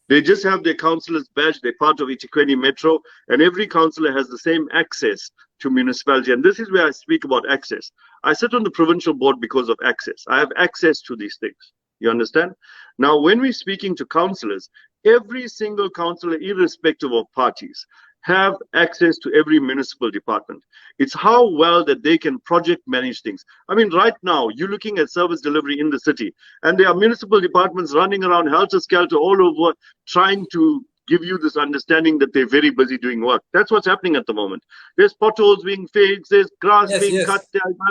They just have their councillor's badge. They're part of eThekwini Metro, and every councillor has the same access to municipality. And this is where I speak about access. I sit on the provincial board because of access. I have access to these things. You understand? Now, when we're speaking to councillors, every single councillor, irrespective of parties, have access to every municipal department. It's how well that they can project manage things. I mean, right now, you're looking at service delivery in the city, and there are municipal departments running around helter-skelter all over, trying to give you this understanding that they're very busy doing work. That's what's happening at the moment. There's potholes being fixed, there's grass being cut.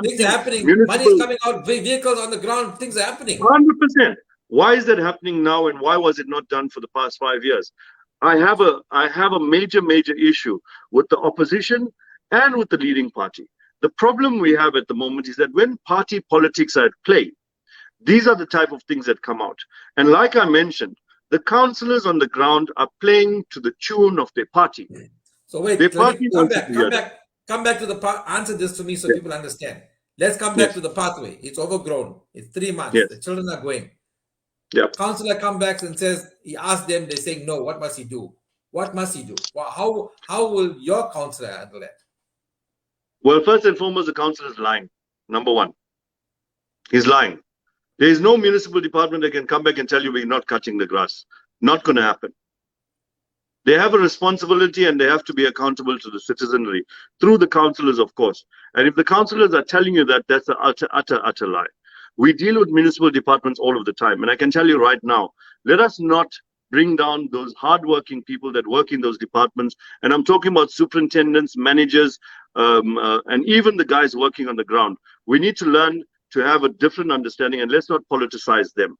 Things are happening. Money is coming out, vehicles on the ground, things are happening. 100%. Why is that happening now, and why was it not done for the past 5 years? I have a major issue with the opposition and with the leading party. The problem we have at the moment is that when party politics are at play, these are the type of things that come out. And like I mentioned, the councillors on the ground are playing to the tune of their party. So wait, come back to the part. Answer this to me so people understand. Let's come back to the pathway. It's overgrown. It's 3 months. The children are going. Councillor comes back and says, he asked them, they're saying no. What must he do? What must he do? Well, how will your councillor handle that? Well, first and foremost, the councillor is lying. Number one, he's lying. There is no municipal department that can come back and tell you we're not cutting the grass. Not going to happen. They have a responsibility, and they have to be accountable to the citizenry through the councillors, of course. And if the councillors are telling you that, that's an utter lie. We deal with municipal departments all of the time. And I can tell you right now, let us not bring down those hardworking people that work in those departments. And I'm talking about superintendents, managers, and even the guys working on the ground. We need to learn to have a different understanding, and let's not politicize them.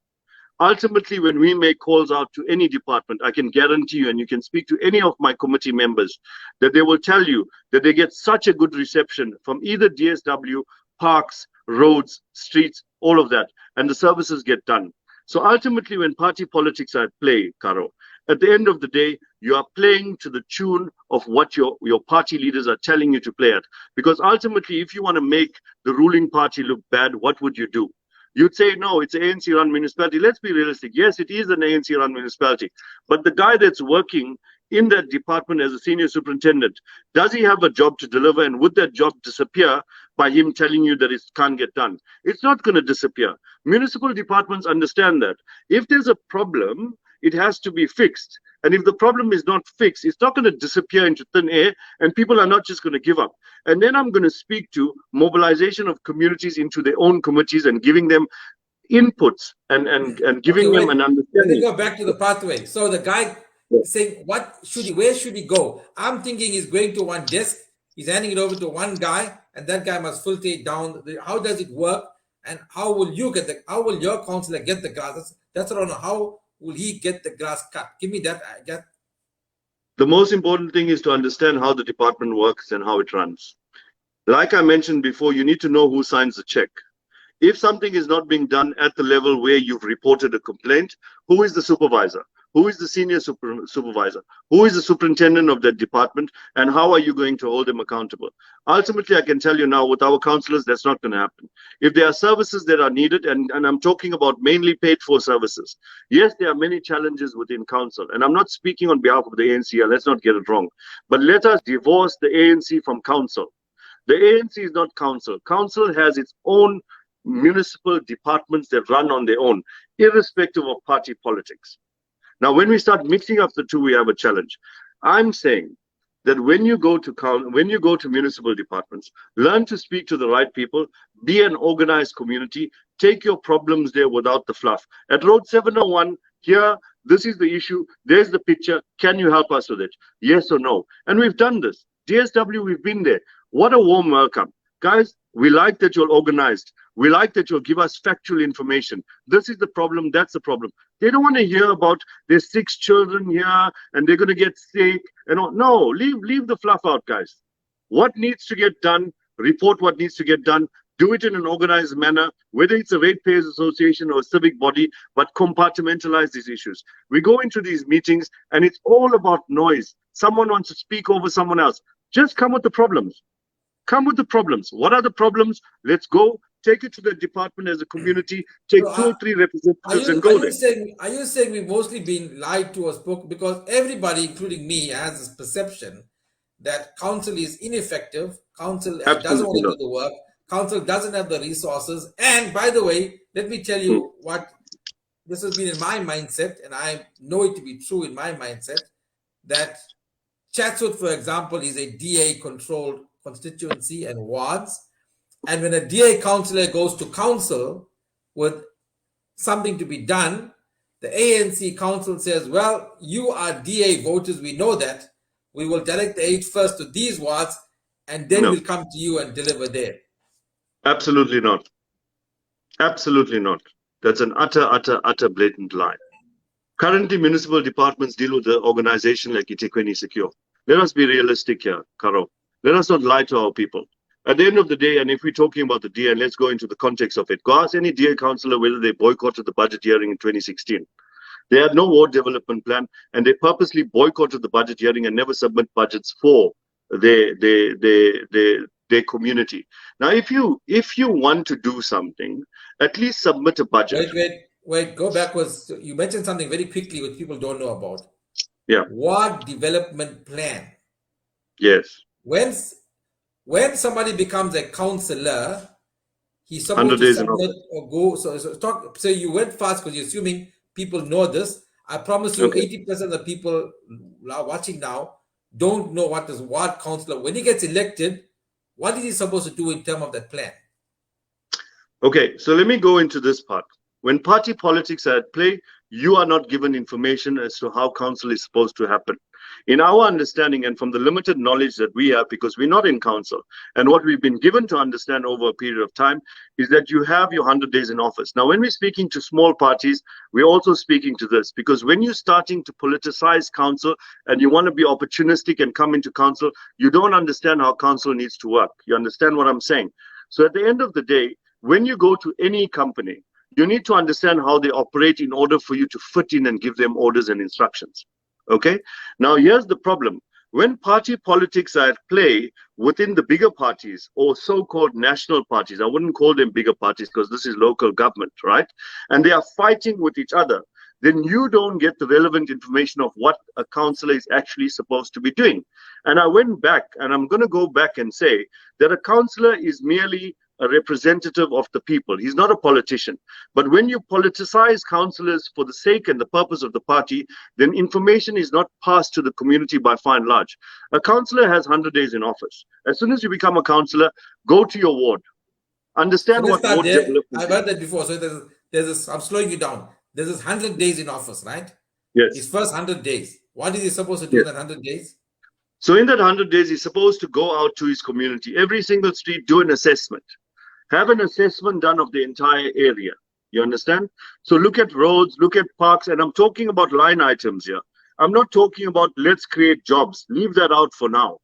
Ultimately, when we make calls out to any department, I can guarantee you, and you can speak to any of my committee members, that they will tell you that they get such a good reception from either DSW, parks, roads, streets, all of that, and the services get done. So ultimately, when party politics are at play, Karo, at the end of the day, you are playing to the tune of what your party leaders are telling you to play at. Because ultimately, if you want to make the ruling party look bad, what would you do? You'd say, no, it's an ANC-run municipality. Let's be realistic. Yes, it is an ANC-run municipality. But the guy that's working in that department as a senior superintendent, does he have a job to deliver? And would that job disappear by him telling you that it can't get done? It's not going to disappear. Municipal departments understand that. If there's a problem, it has to be fixed. And if the problem is not fixed, it's not going to disappear into thin air, and people are not just going to give up. And then I'm going to speak to mobilization of communities into their own committees and giving them inputs and Okay, giving them wait. an Let me understanding. go back to the pathway. So the guy saying, where should he go? I'm thinking he's going to one desk, he's handing it over to one guy, and that guy must filter it down. How does it work? And how will how will your counselor get the grass? That's what I don't know. How will he get the grass cut? Give me that. I get. The most important thing is to understand how the department works and how it runs. Like I mentioned before, you need to know who signs the check. If something is not being done at the level where you've reported a complaint, who is the supervisor? Who is the senior supervisor? Who is the superintendent of that department? And how are you going to hold them accountable? Ultimately, I can tell you now with our councillors, that's not going to happen. If there are services that are needed, and I'm talking about mainly paid for services, yes, there are many challenges within council. And I'm not speaking on behalf of the ANC, let's not get it wrong. But let us divorce the ANC from council. The ANC is not council. Council has its own municipal departments that run on their own, irrespective of party politics. Now, when we start mixing up the two, we have a challenge. I'm saying that when you go to municipal departments, learn to speak to the right people, be an organized community, take your problems there without the fluff. At Road 701, here, this is the issue, there's the picture, can you help us with it? Yes or no? And we've done this. DSW, we've been there. What a warm welcome. Guys, we like that you're organized. We like that you'll give us factual information. This is the problem, that's the problem. They don't want to hear about there's 6 children here and they're going to get sick and all. No, leave the fluff out, guys. What needs to get done, report what needs to get done, do it in an organized manner, whether it's a ratepayers association or a civic body, but compartmentalize these issues. We go into these meetings and it's all about noise. Someone wants to speak over someone else. Just come with the problems. Come with the problems. What are the problems? Let's go. Take it to the department as a community. Take So 2 or 3 representatives and go there. Are you saying we've mostly been lied to or spoken? Because everybody, including me, has this perception that council is ineffective. Council doesn't want to do the work. Council doesn't have the resources. And by the way, let me tell you what this has been in my mindset, and I know it to be true in my mindset, that Chatsworth, for example, is a DA-controlled constituency and wards. And when a DA councillor goes to council with something to be done, the ANC council says, well, you are DA voters, we know that. We will direct the aid first to these wards, and then we'll come to you and deliver there. Absolutely not. Absolutely not. That's an utter blatant lie. Currently, municipal departments deal with the organization like eThekwini Secure. Let us be realistic here, Karo. Let us not lie to our people. At the end of the day, and if we're talking about the DA, and let's go into the context of it, go ask any DA councillor whether they boycotted the budget hearing in 2016. They had no ward development plan, and they purposely boycotted the budget hearing and never submit budgets for their community. Now, if you want to do something, at least submit a budget. Wait, go backwards. You mentioned something very quickly which people don't know about. Yeah. Ward development plan. Yes. When somebody becomes a councillor, he's supposed to submit or go. So you went fast because you're assuming people know this. I promise you, 80% of the people watching now don't know what this ward councillor. When he gets elected, what is he supposed to do in terms of that plan? Okay, so let me go into this part. When party politics are at play, you are not given information as to how council is supposed to happen. In our understanding and from the limited knowledge that we have, because we're not in council, and what we've been given to understand over a period of time is that you have your 100 days in office. Now, when we're speaking to small parties, we're also speaking to this, because when you're starting to politicize council and you want to be opportunistic and come into council, you don't understand how council needs to work. You understand what I'm saying? So at the end of the day, when you go to any company, you need to understand how they operate in order for you to fit in and give them orders and instructions. Okay? Now, here's the problem. When party politics are at play within the bigger parties or so-called national parties, I wouldn't call them bigger parties because this is local government, right? And they are fighting with each other, then you don't get the relevant information of what a councillor is actually supposed to be doing. And I went back, and I'm going to go back and say that a councillor is merely a representative of the people. He's not a politician. But when you politicize councillors for the sake and the purpose of the party, then information is not passed to the community by far and large. A councillor has 100 days in office. As soon as you become a councillor, go to your ward. So Understand let's what start ward there. development I've heard that before. So there's this, I'm slowing you down. There's this 100 days in office, right? Yes. His first 100 days. What is he supposed to do Yes. in that 100 days? So in that 100 days, he's supposed to go out to his community, every single street, do an assessment. Have an assessment done of the entire area. You understand? So look at roads, look at parks, and I'm talking about line items here. I'm not talking about let's create jobs. Leave that out for now.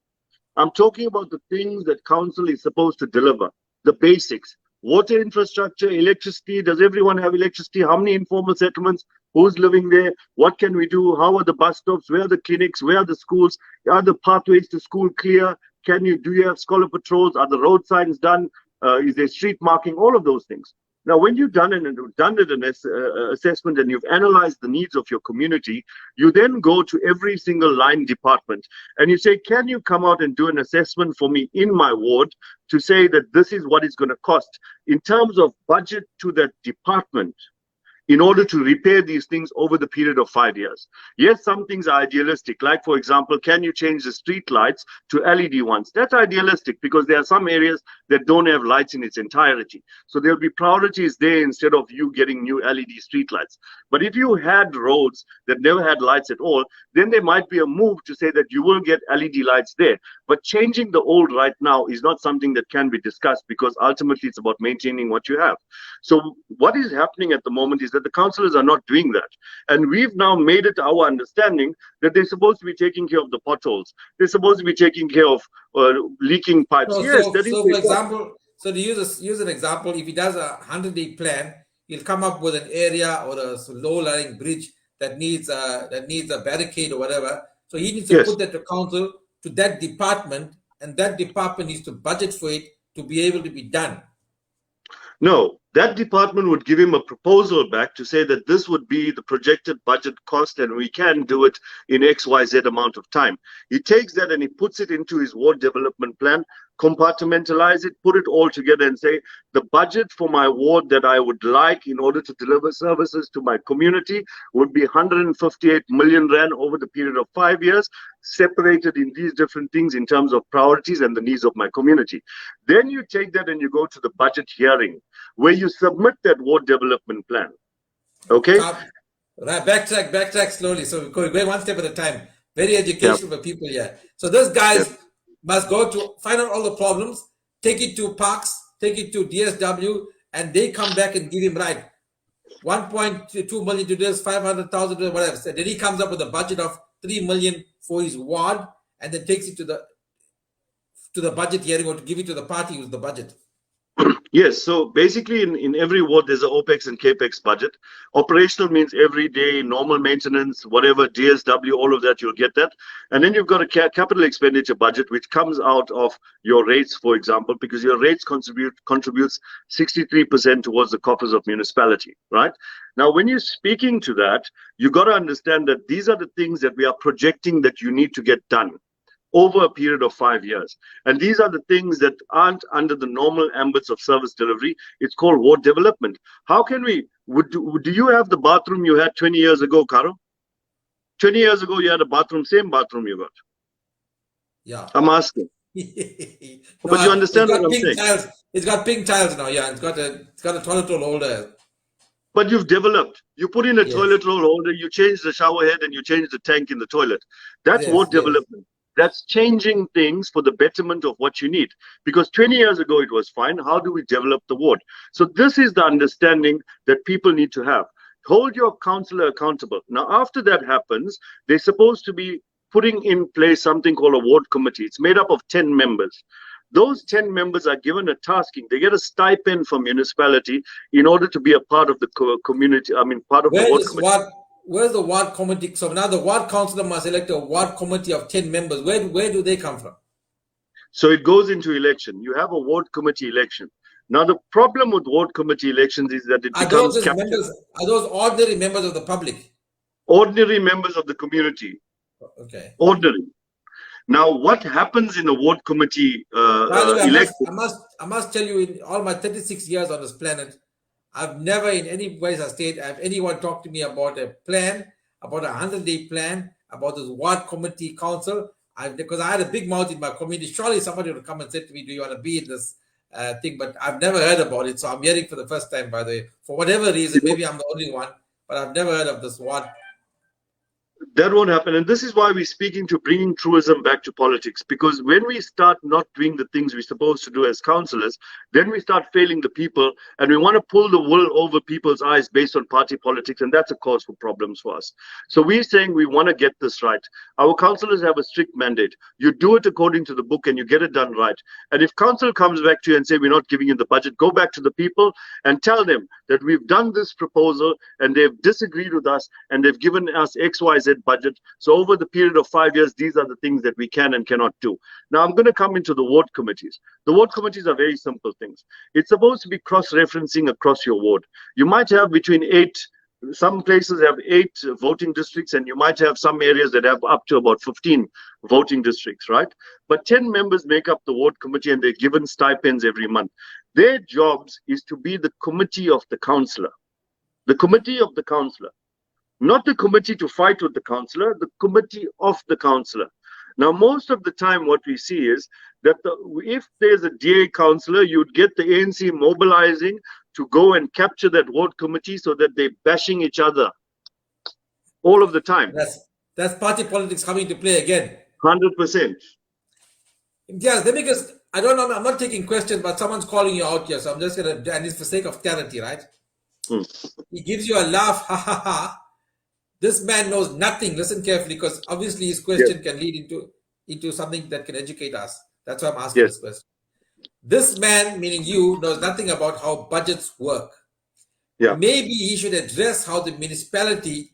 I'm talking about the things that council is supposed to deliver, the basics. Water infrastructure, electricity. Does everyone have electricity? How many informal settlements? Who's living there? What can we do? How are the bus stops? Where are the clinics? Where are the schools? Are the pathways to school clear? Do you have scholar patrols? Are the road signs done? Is there street marking? All of those things. Now, when you've done an assessment and you've analyzed the needs of your community, you then go to every single line department and you say, can you come out and do an assessment for me in my ward to say that this is what it's going to cost in terms of budget to that department in order to repair these things over the period of 5 years. Yes, some things are idealistic. Like, for example, can you change the street lights to LED ones? That's idealistic because there are some areas that don't have lights in its entirety. So there'll be priorities there instead of you getting new LED street lights. But if you had roads that never had lights at all, then there might be a move to say that you will get LED lights there. But changing the old right now is not something that can be discussed because ultimately it's about maintaining what you have. So what is happening at the moment is that the councillors are not doing that. And we've now made it our understanding that they're supposed to be taking care of the potholes. They're supposed to be taking care of leaking pipes. So, Yes, so, that is so for example, so to use an example, if he does a 100-day plan, he'll come up with an area or a low-lying bridge that needs a barricade or whatever. So he needs to yes. put that to council, to that department, and that department needs to budget for it to be able to be done. No, that department would give him a proposal back to say that this would be the projected budget cost and we can do it in XYZ amount of time. He takes that and he puts it into his ward development plan, compartmentalize it, put it all together and say the budget for my ward that I would like in order to deliver services to my community would be 158 million rand over the period of 5 years, separated in these different things in terms of priorities and the needs of my community. Then you take that and you go to the budget hearing where you submit that ward development plan. Okay? Right, backtrack slowly. So we're going one step at a time. Very educational for people here. So those guys must go to find out all the problems, take it to parks, take it to DSW, and they come back and give him 1.2 million to this, 500,000 to whatever. So then he comes up with a budget of 3 million for his ward, and then takes it to the budget hearing or to give it to the party who's the budget. Yes, so basically in every ward there's an OPEX and CAPEX budget. Operational means every day, normal maintenance, whatever, DSW, all of that, you'll get that. And then you've got a capital expenditure budget, which comes out of your rates, for example, because your rates contributes 63% towards the coffers of municipality, right? Now, when you're speaking to that, you got to understand that these are the things that we are projecting that you need to get done over a period of 5 years. And these are the things that aren't under the normal ambits of service delivery. It's called ward development. How can we, do you have the bathroom you had 20 years ago, Karo? 20 years ago, you had a bathroom, same bathroom you got. Yeah. I'm asking. No, but you understand what I'm saying? Tiles. It's got pink tiles now, yeah. It's got a toilet roll holder. But you've developed. You put in a toilet roll holder, you change the shower head and you change the tank in the toilet. That's ward development. That's changing things for the betterment of what you need. Because 20 years ago, it was fine. How do we develop the ward? So this is the understanding that people need to have. Hold your councillor accountable. Now, after that happens, they're supposed to be putting in place something called a ward committee. It's made up of 10 members. Those 10 members are given a tasking. They get a stipend from municipality in order to be a part of the community, part of the ward committee. Where's the ward committee? So now the ward councillor must elect a ward committee of 10 members. Where do they come from? So it goes into election. You have a ward committee election. Now the problem with ward committee elections is that it becomes captive. Are those ordinary members of the public? Ordinary members of the community. Okay. Ordinary. Now, what happens in a ward committee By the way, election? I must tell you, in all my 36 years on this planet, I've never in any place I stayed have anyone talked to me about a plan, about a 100-day plan, about this ward committee council. Because I had a big mouth in my community. Surely somebody would come and say to me, "Do you want to be in this thing?" But I've never heard about it, so I'm hearing for the first time. By the way, for whatever reason, maybe I'm the only one, but I've never heard of this ward. That won't happen. And this is why we're speaking to bringing truism back to politics. Because when we start not doing the things we're supposed to do as councillors, then we start failing the people, and we want to pull the wool over people's eyes based on party politics. And that's a cause for problems for us. So we're saying we want to get this right. Our councillors have a strict mandate. You do it according to the book and you get it done right. And if council comes back to you and say, we're not giving you the budget, go back to the people and tell them that we've done this proposal and they've disagreed with us and they've given us XYZ budget. So over the period of 5 years, these are the things that we can and cannot do. Now I'm going to come into the ward committees. The ward committees are very simple things. It's supposed to be cross-referencing across your ward. You might have between 8, some places have 8 voting districts, and you might have some areas that have up to about 15 voting districts, right? But 10 members make up the ward committee and they're given stipends every month. Their jobs is to be the committee of the councillor. The committee of the councillor. Not the committee to fight with the councillor, the committee of the councillor. Now, most of the time what we see is that if there's a DA councillor, you'd get the ANC mobilizing to go and capture that ward committee so that they're bashing each other all of the time. That's party politics coming to play again. 100%. Yes, let me just, I don't know, I'm not taking questions, but someone's calling you out here, so I'm just going to, and it's for sake of clarity, right? He gives you a laugh, ha ha ha. This man knows nothing. Listen carefully, because obviously his question can lead into something that can educate us. That's why I'm asking this question. This man, meaning you, knows nothing about how budgets work. Maybe he should address how the municipality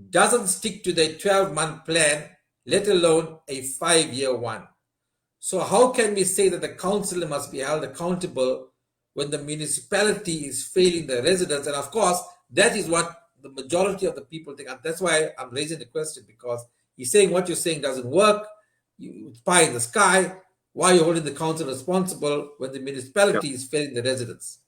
doesn't stick to their 12-month plan, let alone a 5-year one. So how can we say that the councillor must be held accountable when the municipality is failing the residents? And of course, that is what the majority of the people think. And that's why I'm raising the question, because he's saying what you're saying doesn't work. It's pie in the sky. Why are you holding the council responsible when the municipality is failing the residents?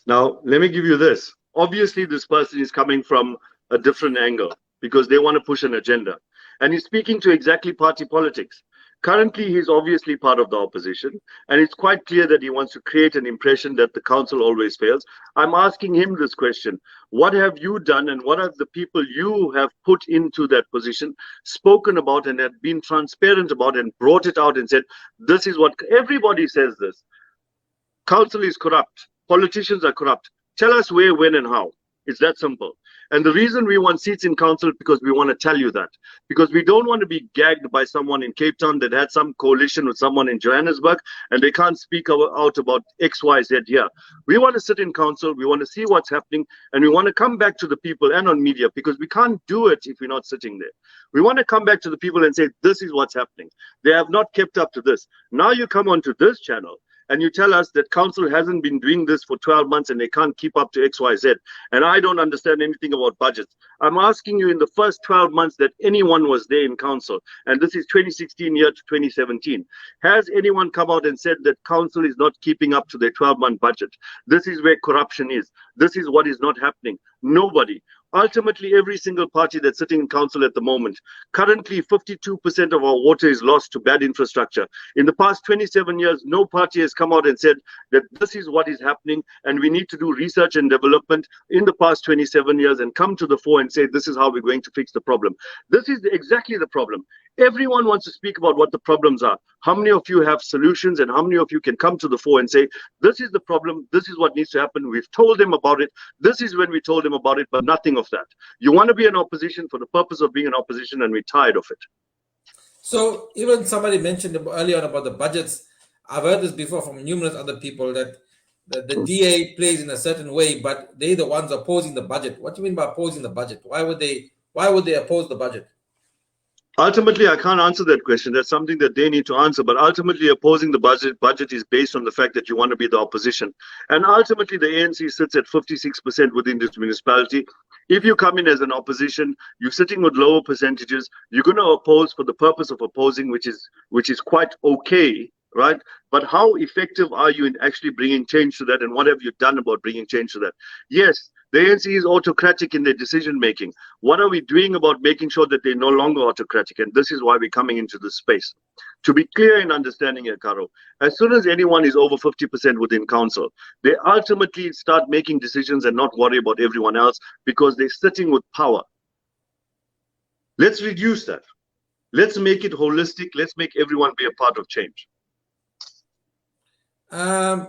Now, let me give you this. Obviously, this person is coming from a different angle because they want to push an agenda. And he's speaking to exactly party politics. Currently, he's obviously part of the opposition, and it's quite clear that he wants to create an impression that the council always fails. I'm asking him this question. What have you done, and what have the people you have put into that position spoken about and have been transparent about and brought it out and said, this is what everybody says this. Council is corrupt. Politicians are corrupt. Tell us where, when, and how. It's that simple. And the reason we want seats in council, because we want to tell you that. Because we don't want to be gagged by someone in Cape Town that had some coalition with someone in Johannesburg and they can't speak out about X, Y, Z here. We want to sit in council, we want to see what's happening, and we want to come back to the people and on media, because we can't do it if we're not sitting there. We want to come back to the people and say, this is what's happening. They have not kept up to this. Now you come onto this channel and you tell us that council hasn't been doing this for 12 months and they can't keep up to XYZ. And I don't understand anything about budgets. I'm asking you, in the first 12 months that anyone was there in council, and this is 2016 year to 2017, has anyone come out and said that council is not keeping up to their 12-month budget? This is where corruption is. This is what is not happening. Nobody. Ultimately, every single party that's sitting in council at the moment, currently 52% of our water is lost to bad infrastructure. In the past 27 years, no party has come out and said that this is what is happening and we need to do research and development in the past 27 years and come to the fore and say this is how we're going to fix the problem. This is exactly the problem. Everyone wants to speak about what the problems are. How many of you have solutions, and how many of you can come to the fore and say, this is the problem, this is what needs to happen, we've told them about it, this is when we told them about it, but nothing of that. You want to be an opposition for the purpose of being an opposition, and we're tired of it. So even somebody mentioned earlier on about the budgets. I've heard this before from numerous other people, that the DA plays in a certain way, but they're the ones opposing the budget. What do you mean by opposing the budget? Why would they oppose the budget? Ultimately, I can't answer that question. That's something that they need to answer. But ultimately, opposing the budget is based on the fact that you want to be the opposition. And ultimately, the ANC sits at 56% within this municipality. If you come in as an opposition, you're sitting with lower percentages. You're going to oppose for the purpose of opposing, which is quite okay, right? But how effective are you in actually bringing change to that? And what have you done about bringing change to that? Yes, the ANC is autocratic in their decision making. What are we doing about making sure that they're no longer autocratic? And this is why we're coming into this space. To be clear in understanding here, Karo, as soon as anyone is over 50% within council, they ultimately start making decisions and not worry about everyone else because they're sitting with power. Let's reduce that. Let's make it holistic. Let's make everyone be a part of change. I'm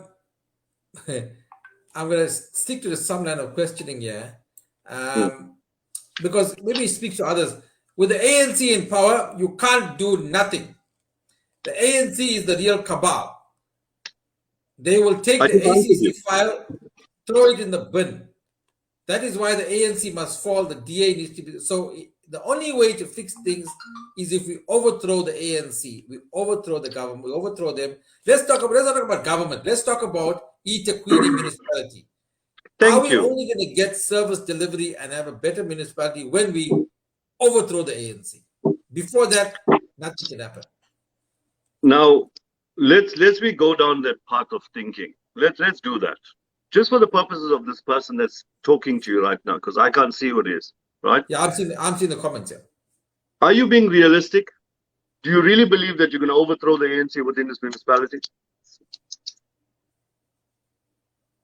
going to stick to some line of questioning here, because maybe it speaks to others. With the ANC in power, you can't do nothing. The ANC is the real cabal. They will take the ACC file, throw it in the bin. That is why the ANC must fall. The DA needs to be. So the only way to fix things is if we overthrow the ANC, we overthrow the government, we overthrow them. Let's not talk about government. Let's talk about eThekwini municipality. Are we only going to get service delivery and have a better municipality when we overthrow the ANC? Before that, nothing can happen. Now, let's we go down that path of thinking. Let's do that. Just for the purposes of this person that's talking to you right now, because I can't see who it is, right? Yeah, I'm seeing the comments here. Are you being realistic? Do you really believe that you're going to overthrow the ANC within this municipality?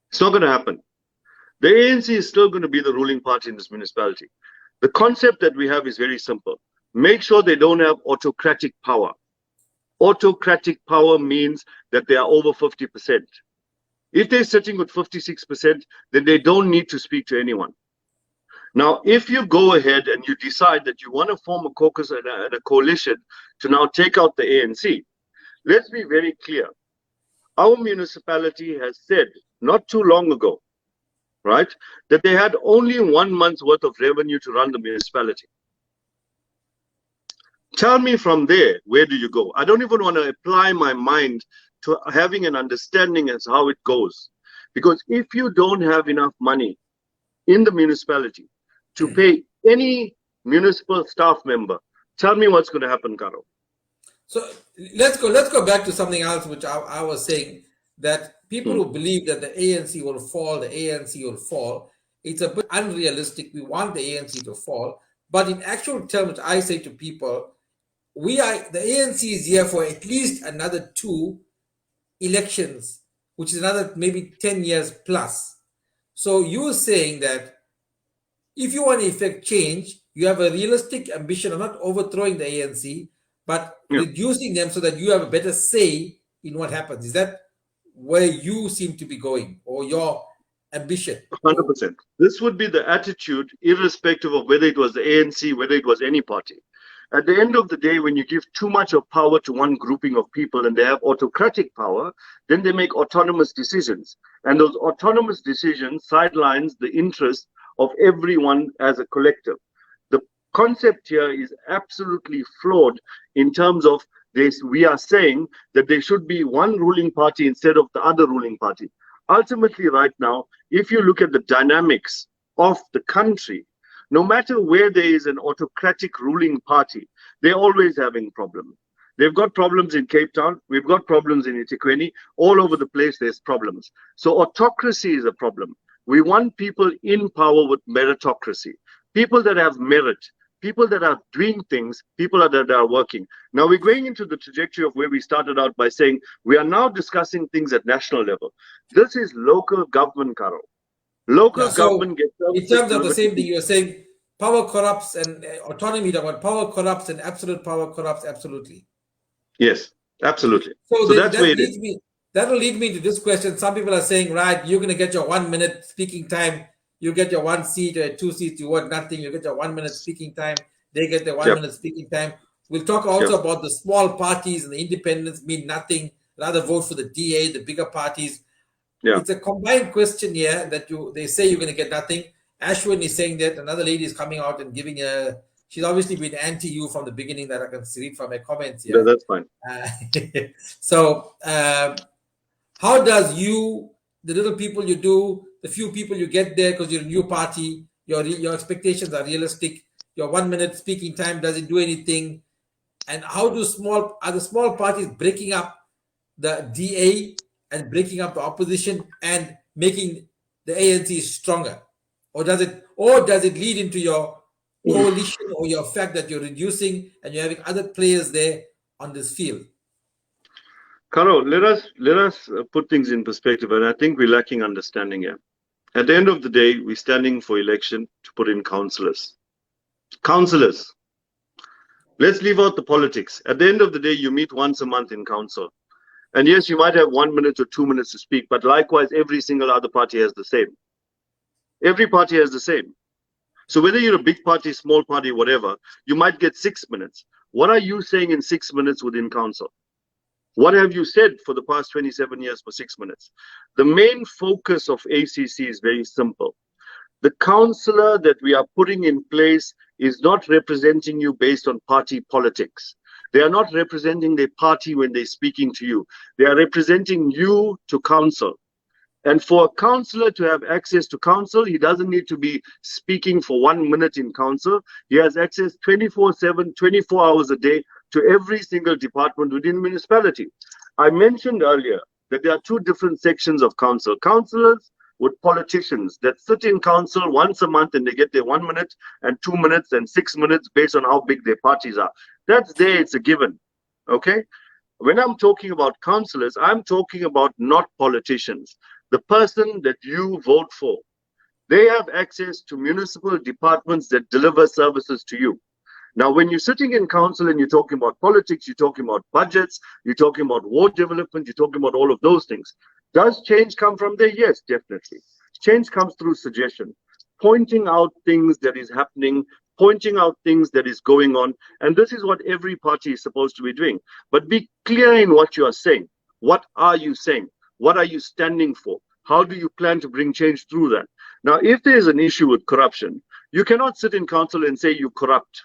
It's not going to happen. The ANC is still going to be the ruling party in this municipality. The concept that we have is very simple. Make sure they don't have autocratic power. Autocratic power means that they are over 50%. If they're sitting with 56%, then they don't need to speak to anyone. Now, if you go ahead and you decide that you want to form a caucus and a coalition to now take out the ANC, let's be very clear. Our municipality has said not too long ago, right, that they had only 1 month's worth of revenue to run the municipality. Tell me from there, where do you go? I don't even want to apply my mind to having an understanding as how it goes. Because if you don't have enough money in the municipality to pay any municipal staff member, tell me what's going to happen, Karo. So let's go back to something else, which I was saying, that people who believe that the ANC will fall, it's a bit unrealistic. We want the ANC to fall. But in actual terms, I say to people, the ANC is here for at least another 2 elections, which is another maybe 10 years plus. So you're saying that if you want to effect change, you have a realistic ambition of not overthrowing the ANC, but reducing them so that you have a better say in what happens. Is that where you seem to be going, or your ambition? 100%. This would be the attitude, irrespective of whether it was the ANC, whether it was any party. At the end of the day, when you give too much of power to one grouping of people and they have autocratic power, then they make autonomous decisions. And those autonomous decisions sidelines the interest of everyone as a collective. The concept here is absolutely flawed in terms of this. We are saying that there should be one ruling party instead of the other ruling party. Ultimately, right now, if you look at the dynamics of the country, no matter where there is an autocratic ruling party, they're always having problems. They've got problems in Cape Town. We've got problems in eThekwini. All over the place, there's problems. So autocracy is a problem. We want people in power with meritocracy, people that have merit, people that are doing things, people that are working. Now we're going into the trajectory of where we started out by saying we are now discussing things at national level. This is local government, Karo. Local government gets in terms of the same thing you're saying, power corrupts and autonomy, but power corrupts and absolute power corrupts absolutely. Yes, absolutely. So that will lead me to this question. Some people are saying, right, you're going to get your 1 minute speaking time. You get your 1 seat or 2 seats, you want nothing. You get your 1 minute speaking time. They get their 1 minute speaking time. We'll talk also about the small parties and the independents mean nothing. Rather vote for the DA, the bigger parties. Yeah. It's a combined question here that they say you're going to get nothing. Ashwin is saying that, another lady is coming out and giving she's obviously been anti you from the beginning, that I can read from her comments Yeah, here. that's fine. So, how does you, the little people you do, the few people you get there because you're a new party, your expectations are realistic, your 1 minute speaking time doesn't do anything, and how do are the small parties breaking up the DA and breaking up the opposition and making the ANC stronger, or does it lead into your coalition or your fact that you're reducing and you're having other players there on this field? Karo, let us put things in perspective, and I think we're lacking understanding here. At the end of the day, we're standing for election to put in councillors. Councillors. Let's leave out the politics. At the end of the day, you meet once a month in council. And yes, you might have 1 minute or 2 minutes to speak, but likewise, every single other party has the same. Every party has the same. So whether you're a big party, small party, whatever, you might get 6 minutes. What are you saying in 6 minutes within council? What have you said for the past 27 years for 6 minutes? The main focus of ACC is very simple. The councillor that we are putting in place is not representing you based on party politics. They are not representing their party when they're speaking to you. They are representing you to council. And for a councillor to have access to council, he doesn't need to be speaking for 1 minute in council. He has access 24/7, 24 hours a day to every single department within the municipality. I mentioned earlier that there are two different sections of council. Councillors with politicians that sit in council once a month and they get their 1 minute and 2 minutes and 6 minutes based on how big their parties are. That's there, it's a given. Okay? When I'm talking about councillors, I'm talking about not politicians. The person that you vote for. They have access to municipal departments that deliver services to you. Now, when you're sitting in council and you're talking about politics, you're talking about budgets, you're talking about ward development, you're talking about all of those things. Does change come from there? Yes, definitely. Change comes through suggestion, pointing out things that is happening, pointing out things that is going on. And this is what every party is supposed to be doing. But be clear in what you are saying. What are you saying? What are you standing for? How do you plan to bring change through that? Now, if there is an issue with corruption, you cannot sit in council and say you corrupt.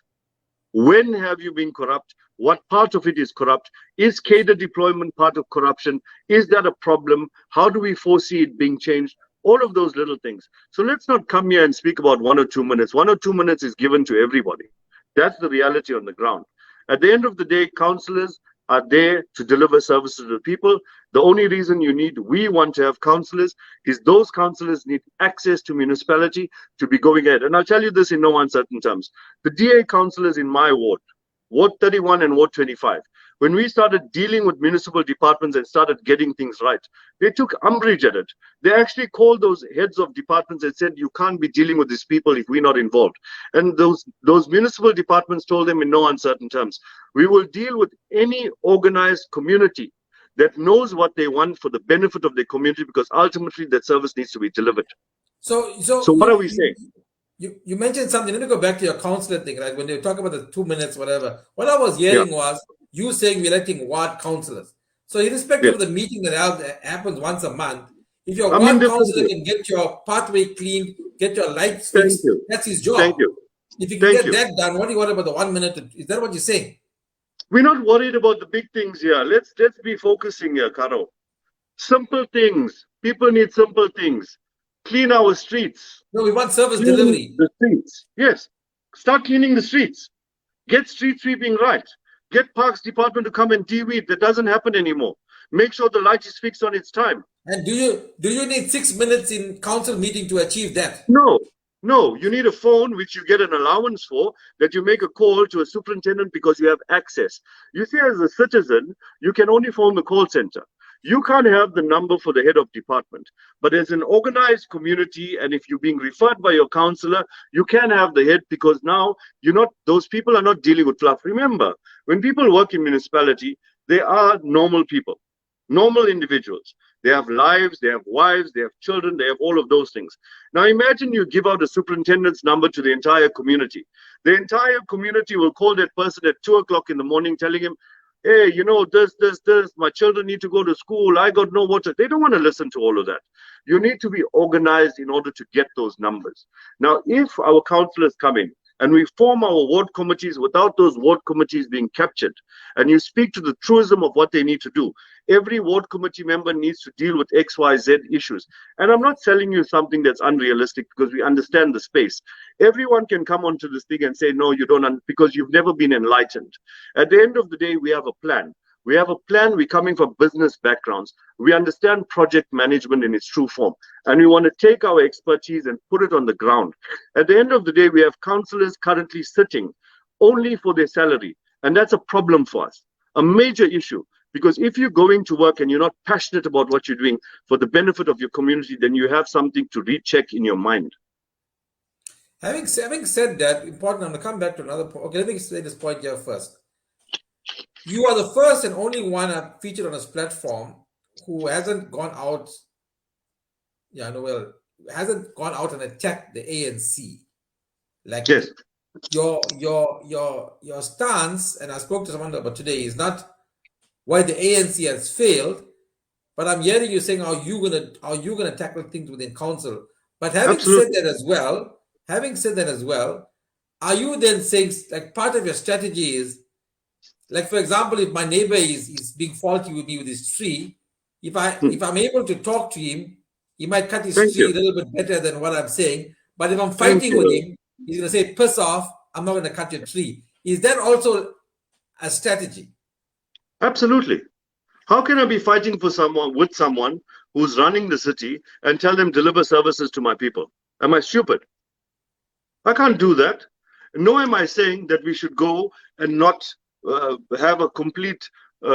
When have you been corrupt? What part of it is corrupt? Is cadre deployment part of corruption? Is that a problem? How do we foresee it being changed? All of those little things. So let's not come here and speak about 1 or 2 minutes. 1 or 2 minutes is given to everybody. That's the reality on the ground. At the end of the day, councillors are there to deliver services to the people. The only reason we want to have councillors is those councillors need access to municipality to be going ahead. And I'll tell you this in no uncertain terms. The DA councillors in my ward, Ward 31 and Ward 25, when we started dealing with municipal departments and started getting things right, they took umbrage at it. They actually called those heads of departments and said, you can't be dealing with these people if we're not involved. And those municipal departments told them in no uncertain terms, we will deal with any organized community that knows what they want for the benefit of their community, because ultimately that service needs to be delivered. So what are we saying? You mentioned something. Let me go back to your councillor thing, right? When they talk about the 2 minutes, whatever. What I was hearing was you saying we're electing ward councillors. So irrespective of the meeting that happens once a month, if your ward councillor can get your pathway cleaned, get your lights fixed, that's his job. Thank you. If you can get that done, what do you worry about the 1 minute? Is that what you're saying? We're not worried about the big things here. Let's be focusing here, Karo. Simple things. People need simple things. Clean our streets. No, we want service delivery. The streets. Yes. Start cleaning the streets. Get street sweeping right. Get Parks Department to come and de-weed. That doesn't happen anymore. Make sure the light is fixed on its time. And do you need 6 minutes in council meeting to achieve that? No, you need a phone which you get an allowance for, that you make a call to a superintendent because you have access. You see, as a citizen, you can only phone the call center. You can't have the number for the head of department. But as an organized community, and if you're being referred by your councillor, you can have the head, because now those people are not dealing with fluff. Remember, when people work in municipality, they are normal people, normal individuals. They have lives, they have wives, they have children, they have all of those things. Now imagine you give out a superintendent's number to the entire community. The entire community will call that person at 2 o'clock in the morning telling him, hey, this, my children need to go to school, I got no water. They don't want to listen to all of that. You need to be organized in order to get those numbers. Now, if our councillors come in and we form our ward committees without those ward committees being captured, and you speak to the truism of what they need to do. Every ward committee member needs to deal with XYZ issues. And I'm not selling you something that's unrealistic, because we understand the space. Everyone can come onto this thing and say, no, you don't, because you've never been enlightened. At the end of the day, we have a plan. We have a plan. We're coming from business backgrounds. We understand project management in its true form. And we want to take our expertise and put it on the ground. At the end of the day, we have councillors currently sitting only for their salary. And that's a problem for us, a major issue. Because if you're going to work and you're not passionate about what you're doing for the benefit of your community, then you have something to recheck in your mind. Having said that, important, I'm going to come back to another point. Okay, let me say this point here first. You are the first and only one I've featured on this platform who hasn't gone out, hasn't gone out and attacked the ANC. Like, yes, your stance, and I spoke to someone about today, is not why the ANC has failed, but I'm hearing you saying how you gonna tackle things within council. But having said that as well, are you then saying, like, part of your strategy is, like, for example, if my neighbor is being faulty with me with his tree, if I'm able to talk to him, he might cut his tree a little bit better than what I'm saying. But if I'm fighting with him, he's gonna say, piss off, I'm not gonna cut your tree. Is that also a strategy? Absolutely. How can I be fighting with someone who's running the city and tell them deliver services to my people? Am I stupid? I can't do that. Nor am I saying that we should go and not have a complete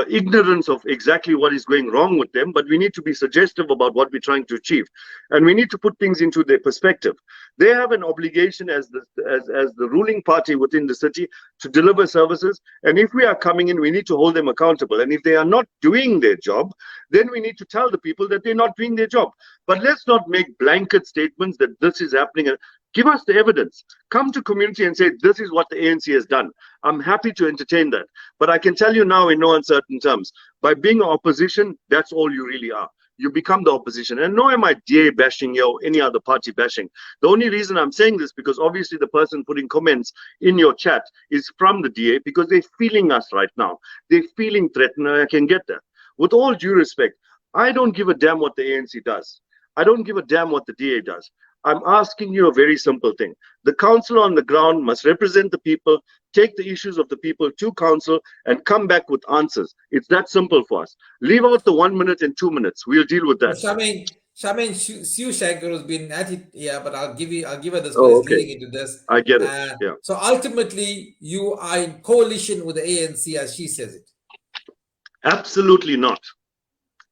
ignorance of exactly what is going wrong with them, but we need to be suggestive about what we're trying to achieve, and we need to put things into their perspective. They have an obligation as the ruling party within the city to deliver services, and if we are coming in, we need to hold them accountable. And if they are not doing their job, then we need to tell the people that they're not doing their job. But let's not make blanket statements that this is happening. Give us the evidence. Come to community and say, this is what the ANC has done. I'm happy to entertain that. But I can tell you now in no uncertain terms, by being an opposition, that's all you really are. You become the opposition. And no am I DA bashing you or any other party bashing. The only reason I'm saying this, because obviously the person putting comments in your chat is from the DA, because they're feeling us right now. They're feeling threatened, and I can get that. With all due respect, I don't give a damn what the ANC does. I don't give a damn what the DA does. I'm asking you a very simple thing. The councillor on the ground must represent the people, take the issues of the people to council, and come back with answers. It's that simple for us. Leave out the 1 minute and 2 minutes. We'll deal with that. Charmaine Sue Shankar has been at it, but I'll give her this leading into this. I get it. Yeah. So ultimately, you are in coalition with the ANC, as she says it. Absolutely not.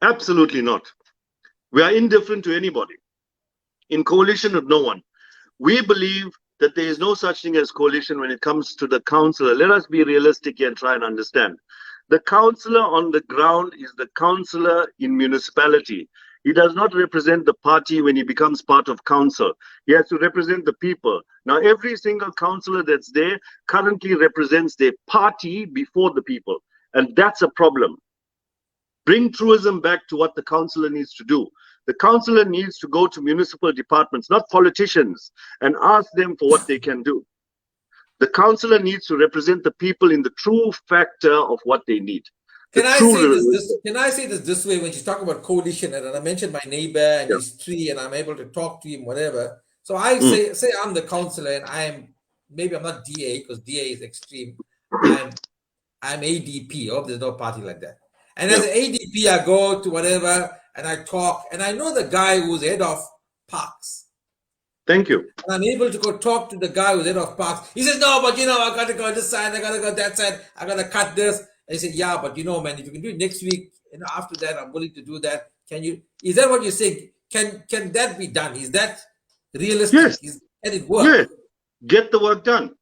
Absolutely not. We are indifferent to anybody. In coalition with no one. We believe that there is no such thing as coalition when it comes to the councillor. Let us be realistic here and try and understand. The councillor on the ground is the councillor in municipality. He does not represent the party when he becomes part of council. He has to represent the people. Now, every single councillor that's there currently represents their party before the people. And that's a problem. Bring truism back to what the councillor needs to do. The councillor needs to go to municipal departments, not politicians, and ask them for what they can do. The councillor needs to represent the people in the true factor of what they need. Can I say this this way? When you talk about coalition, and I mentioned my neighbor and his tree, and I'm able to talk to him, whatever. So I say I'm the councillor, and maybe I'm not DA, because DA is extreme. I'm ADP. I hope there's no party like that. And as an ADP, I go to whatever, and I talk, and I know the guy who's head of parks. Thank you. And I'm able to go talk to the guy who's head of parks. He says, no, but I got to go this side, I got to go that side, I got to cut this. And he said, yeah, but man, if you can do it next week, after that, I'm willing to do that. Can you? Is that what you're saying? Can that be done? Is that realistic? Yes. Can it work? Yes. Get the work done.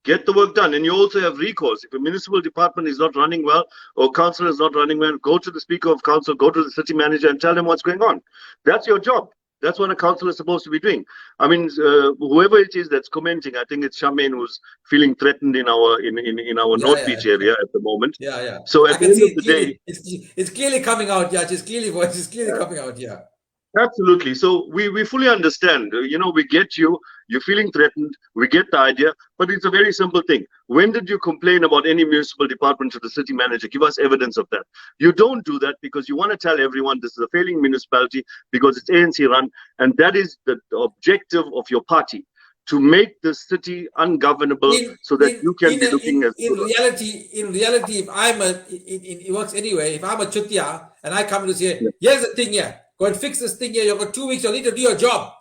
Get the work done. And you also have recourse. If a municipal department is not running well, or council is not running well, go to the speaker of council, go to the city manager and tell them what's going on. That's your job. That's what a council is supposed to be doing. I mean, whoever it is that's commenting, I think it's Charmaine who's feeling threatened in our North Beach area at the moment. So at the end of the day, it's clearly coming out. Yeah, she's clearly coming out. Yeah. Absolutely. So we fully understand. We get you. You're feeling threatened. We get the idea, but it's a very simple thing. When did you complain about any municipal department to the city manager? Give us evidence of that. You don't do that because you want to tell everyone this is a failing municipality because it's ANC run, and that is the objective of your party, to make the city ungovernable in so that you can be looking as in good. reality, if I'm a it works anyway. If I'm a chutia and I come to say, Yeah. here's the thing here, go and fix this thing here. You've got 2 weeks. You need to do your job.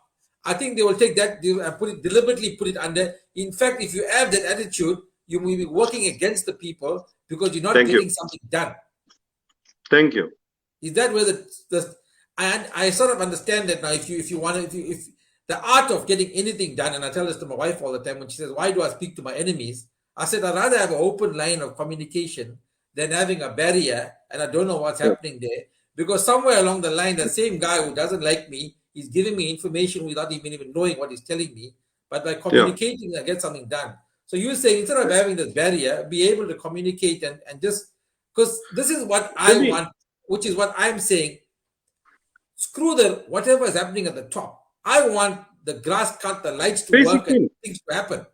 I think they will take that. They will put it deliberately. Put it under. In fact, if you have that attitude, you will be working against the people because you're not Thank you. getting something done. Thank you. Is that where the and I sort of understand that now. If you want to, if the art of getting anything done, and I tell this to my wife all the time when she says, "Why do I speak to my enemies?" I said, "I'd rather have an open line of communication than having a barrier, and I don't know what's Yeah. happening there because somewhere along the line, the same guy who doesn't like me is giving me information without even knowing what he's telling me. But by Yeah. communicating, I get something done." So you say instead of having this barrier, be able to communicate and just because this is what Let I me. want, which is what I'm saying. Screw the whatever is happening at the top. I want the grass cut, the lights to Basic work, and thing. things to happen.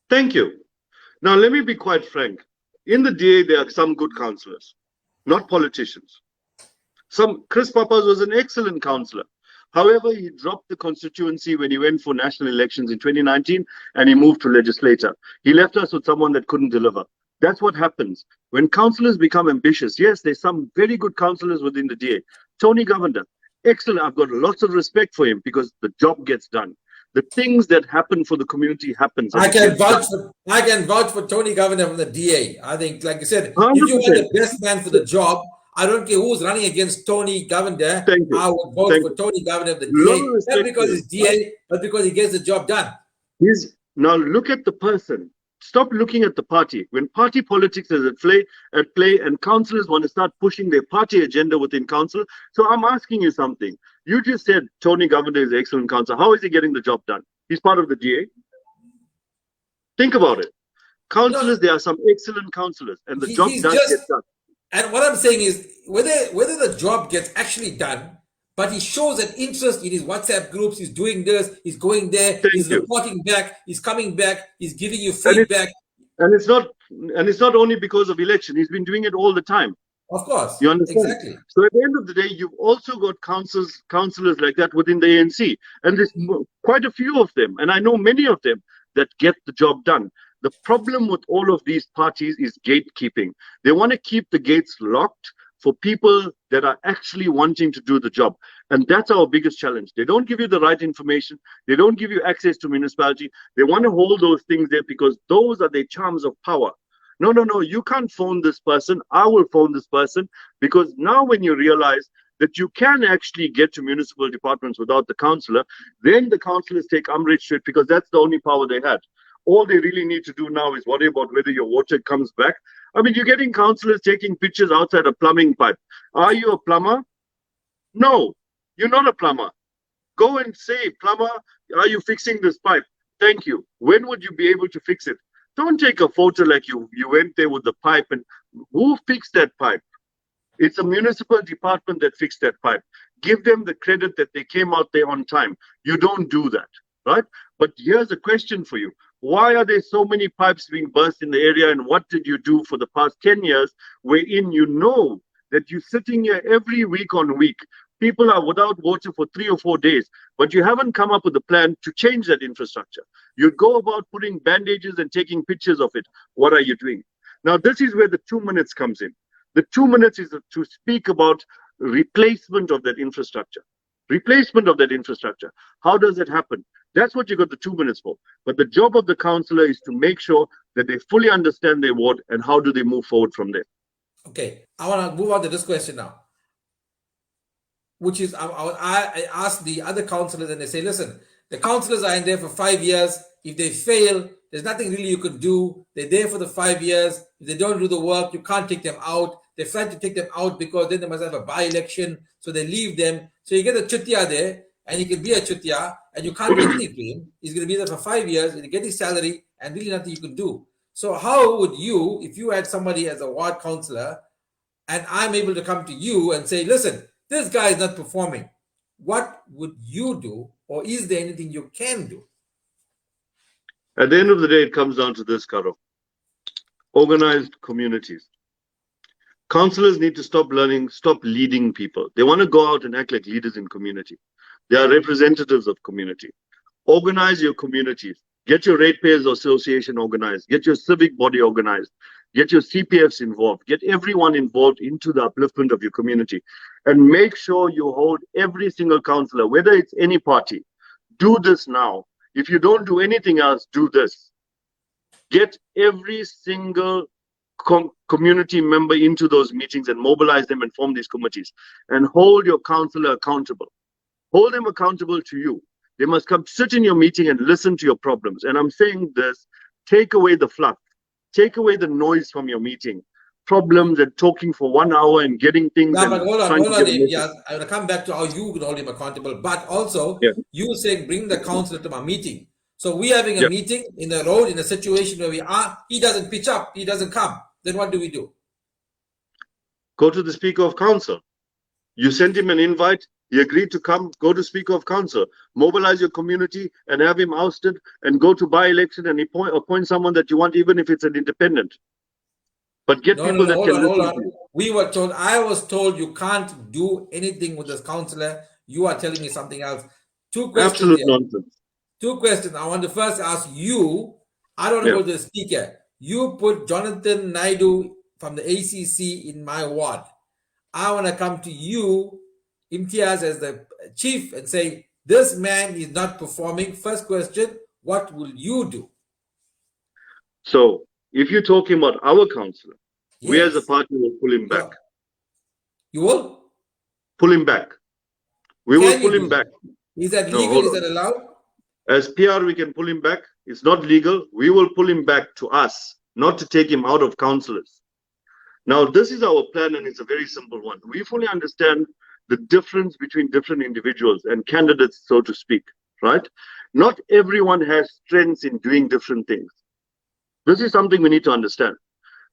Thank you. Now, let me be quite frank. In the DA, there are some good councillors, not politicians. Chris Papas was an excellent councillor. However, he dropped the constituency when he went for national elections in 2019 and he moved to legislator. He left us with someone that couldn't deliver. That's what happens. When councillors become ambitious, yes, there's some very good councillors within the DA. Tony Govender, excellent. I've got lots of respect for him because the job gets done. The things that happen for the community happens and I it can gets done. vouch for I can vouch for Tony Governor from the DA. I think, like you said, if you want 100%. the best man for the job, I don't care who's running against Tony Governor. Thank you. I would vote Thank for you. Tony Governor of the Lot of DA, not respect for because him. he's DA, but because he gets the job done. Now look at the person. Stop looking at the party. When party politics is at play, and councillors want to start pushing their party agenda within council. So I'm asking you something. You just said Tony Governor is an excellent councillor. How is he getting the job done? He's part of the GA. Think about it. No, Councillors, there are some excellent councillors, and the job he's does just. get done. And what I'm saying is whether the job gets actually done, but he shows an interest in his WhatsApp groups, he's doing this, he's going there, Thank he's you. reporting back, he's coming back, he's giving you And it's feedback. and it's not and it's not only because of election. He's been doing it all the time. Of course, You understand? exactly. So at the end of the day, you've also got councillors like that within the ANC, and there's quite a few of them, and I know many of them that get the job done. The problem with all of these parties is gatekeeping. They want to keep the gates locked for people that are actually wanting to do the job, and that's our biggest challenge. They don't give you the right information. They don't give you access to municipality. They want to hold those things there because those are their charms of power. No, no, no, you can't phone this person. I will phone this person, because now when you realize that you can actually get to municipal departments without the councillor, then the councillors take umbrage to it because that's the only power they had. All they really need to do now is worry about whether your water comes back. I mean, you're getting councillors taking pictures outside a plumbing pipe. Are you a plumber? No, you're not a plumber. Go and say, plumber, are you fixing this pipe? Thank you. When would you be able to fix it? Don't take a photo like you went there with the pipe. And who fixed that pipe? It's a municipal department that fixed that pipe. Give them the credit that they came out there on time. You don't do that, right? But here's a question for you. Why are there so many pipes being burst in the area, and what did you do for the past 10 years wherein you know that you're sitting here every week on week? People are without water for 3 or 4 days, but you haven't come up with a plan to change that infrastructure. You go about putting bandages and taking pictures of it. What are you doing? Now, this is where the 2 minutes comes in. The 2 minutes is to speak about replacement of that infrastructure. Replacement of that infrastructure. How does it happen? That's what you got the 2 minutes for. But the job of the councillor is to make sure that they fully understand their ward and how do they move forward from there. Okay, I want to move on to this question now, which is I ask the other councillors and they say, listen, the councillors are in there for 5 years. If they fail, there's nothing really you can do. They're there for the 5 years. If they don't do the work, you can't take them out. They're trying to take them out because then they must have a by-election, so they leave them. So you get a chutia there, and he can be a chutia, and you can't do anything to him. He's going to be there for 5 years, and you get his salary, and really nothing you can do. So how would you, if you had somebody as a ward councillor, and I'm able to come to you and say, listen, this guy is not performing. what would you do, or is there anything you can do? At the end of the day, it comes down to this, Karo. Organized communities. Councillors need to stop leading people. They want to go out and act like leaders in community. They are representatives of community. Organize your communities. Get your ratepayers association organized. Get your civic body organized. Get your CPFs involved. Get everyone involved into the upliftment of your community. And make sure you hold every single councillor, whether it's any party. Do this now. If you don't do anything else, do this. Get every single community member into those meetings and mobilize them and form these committees. And hold your councillor accountable. Hold them accountable to you. They must come sit in your meeting and listen to your problems. And I'm saying this, take away the fluff. Take away the noise from your meeting. Problems and talking for 1 hour and getting things. No, and but hold on, Imtiaz. I will come back to how you can hold him accountable. But also, you saying bring the councillor to my meeting. So we're having a meeting in the road in a situation where we are, he doesn't pitch up, he doesn't come. Then what do we do? Go to the Speaker of Council. You sent him an invite. He agreed to come. Go to Speaker of Council. Mobilize your community and have him ousted and go to by-election and appoint someone that you want, even if it's an independent. But get people that can listen to you. We were told, I was told you can't do anything with this councillor. You are telling me something else. Two questions. Absolute nonsense. Two questions. I want to first ask you, I don't want to go to the speaker. You put Jonathan Naidu from the ACC in my ward. I want to come to you, Imtiaz, as the chief and say, this man is not performing. First question, what will you do? So, if you're talking about our councillor, we as a party will pull him back. You will? Pull him back. We will pull him back. Is that legal? Is that allowed? As PR, we can pull him back. It's not legal. We will pull him back to us, not to take him out of councillors. Now, this is our plan, and it's a very simple one. We fully understand the difference between different individuals and candidates, so to speak, right? Not everyone has strengths in doing different things. This is something we need to understand.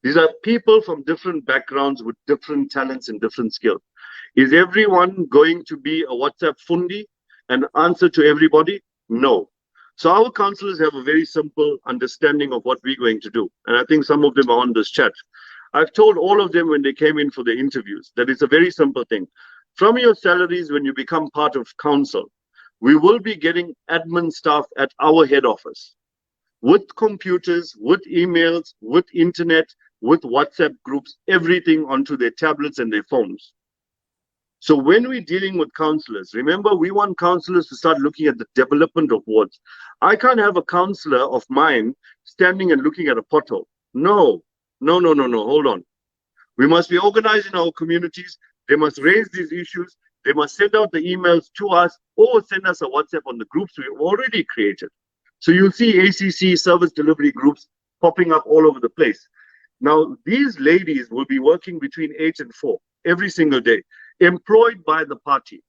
These are people from different backgrounds with different talents and different skills. Is everyone going to be a WhatsApp fundi and answer to everybody? No. So our councillors have a very simple understanding of what we're going to do. And I think some of them are on this chat. I've told all of them when they came in for the interviews that it's a very simple thing. From your salaries, when you become part of council, we will be getting admin staff at our head office with computers, with emails, with internet, with WhatsApp groups, everything onto their tablets and their phones. So when we're dealing with councillors, remember, we want councillors to start looking at the development of wards. I can't have a councillor of mine standing and looking at a pothole. No, hold on. We must be organized in our communities. They must raise these issues. They must send out the emails to us or send us a WhatsApp on the groups we've already created. So you'll see ACC service delivery groups popping up all over the place. Now, these ladies will be working between 8 and 4 every single day, employed by the party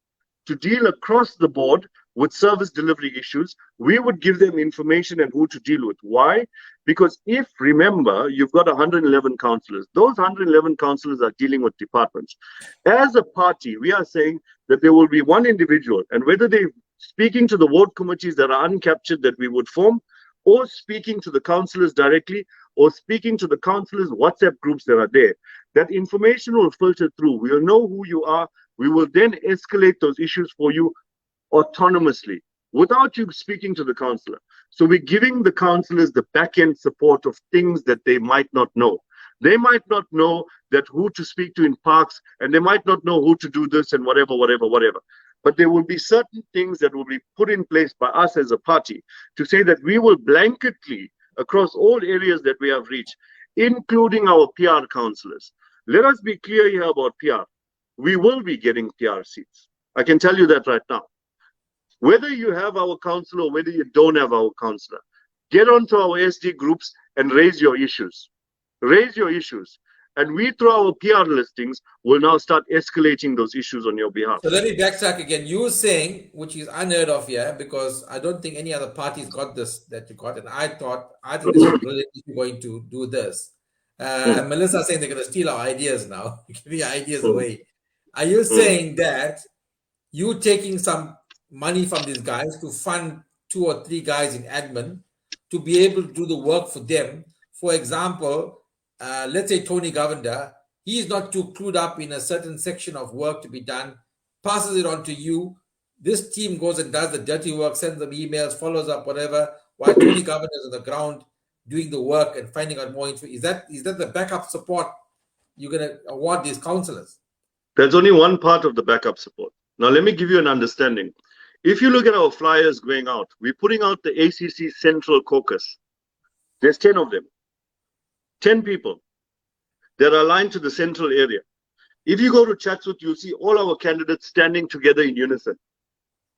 to deal across the board with service delivery issues. We would give them information and who to deal with. Why? Because if, remember, you've got 111 councillors, those 111 councillors are dealing with departments. As a party, we are saying that there will be one individual, and whether they're speaking to the ward committees that are uncaptured that we would form, or speaking to the councillors directly, or speaking to the councillors' WhatsApp groups that are there, that information will filter through. We'll know who you are. We will then escalate those issues for you autonomously without you speaking to the councillor. So we're giving the councillors the back-end support of things that they might not know. They might not know that who to speak to in parks, and they might not know who to do this and whatever. But there will be certain things that will be put in place by us as a party to say that we will blanketly, across all areas that we have reached, including our PR councillors. Let us be clear here about PR. We will be getting PR seats. I can tell you that right now. Whether you have our councillor or whether you don't have our councillor, get onto our SD groups and raise your issues. Raise your issues. And we, through our PR listings, will now start escalating those issues on your behalf. So let me backtrack again. You were saying, which is unheard of here, because I don't think any other parties got this that you got. And I think this is brilliant if you're going to do this. And Melissa saying they're going to steal our ideas now, give your ideas away. Are you saying that you taking some money from these guys to fund 2 or 3 guys in admin to be able to do the work for them. For example, let's say Tony Govender, he is not too clued up in a certain section of work to be done, passes it on to you. This team goes and does the dirty work, sends them emails, follows up, whatever, while Tony Govender is on the ground doing the work and finding out more info. Is that the backup support you're going to award these counselors? There's only one part of the backup support. Now, let me give you an understanding. If you look at our flyers going out, we're putting out the ACC Central Caucus. There's 10 of them, 10 people that are aligned to the central area. If you go to Chatsworth, you'll see all our candidates standing together in unison.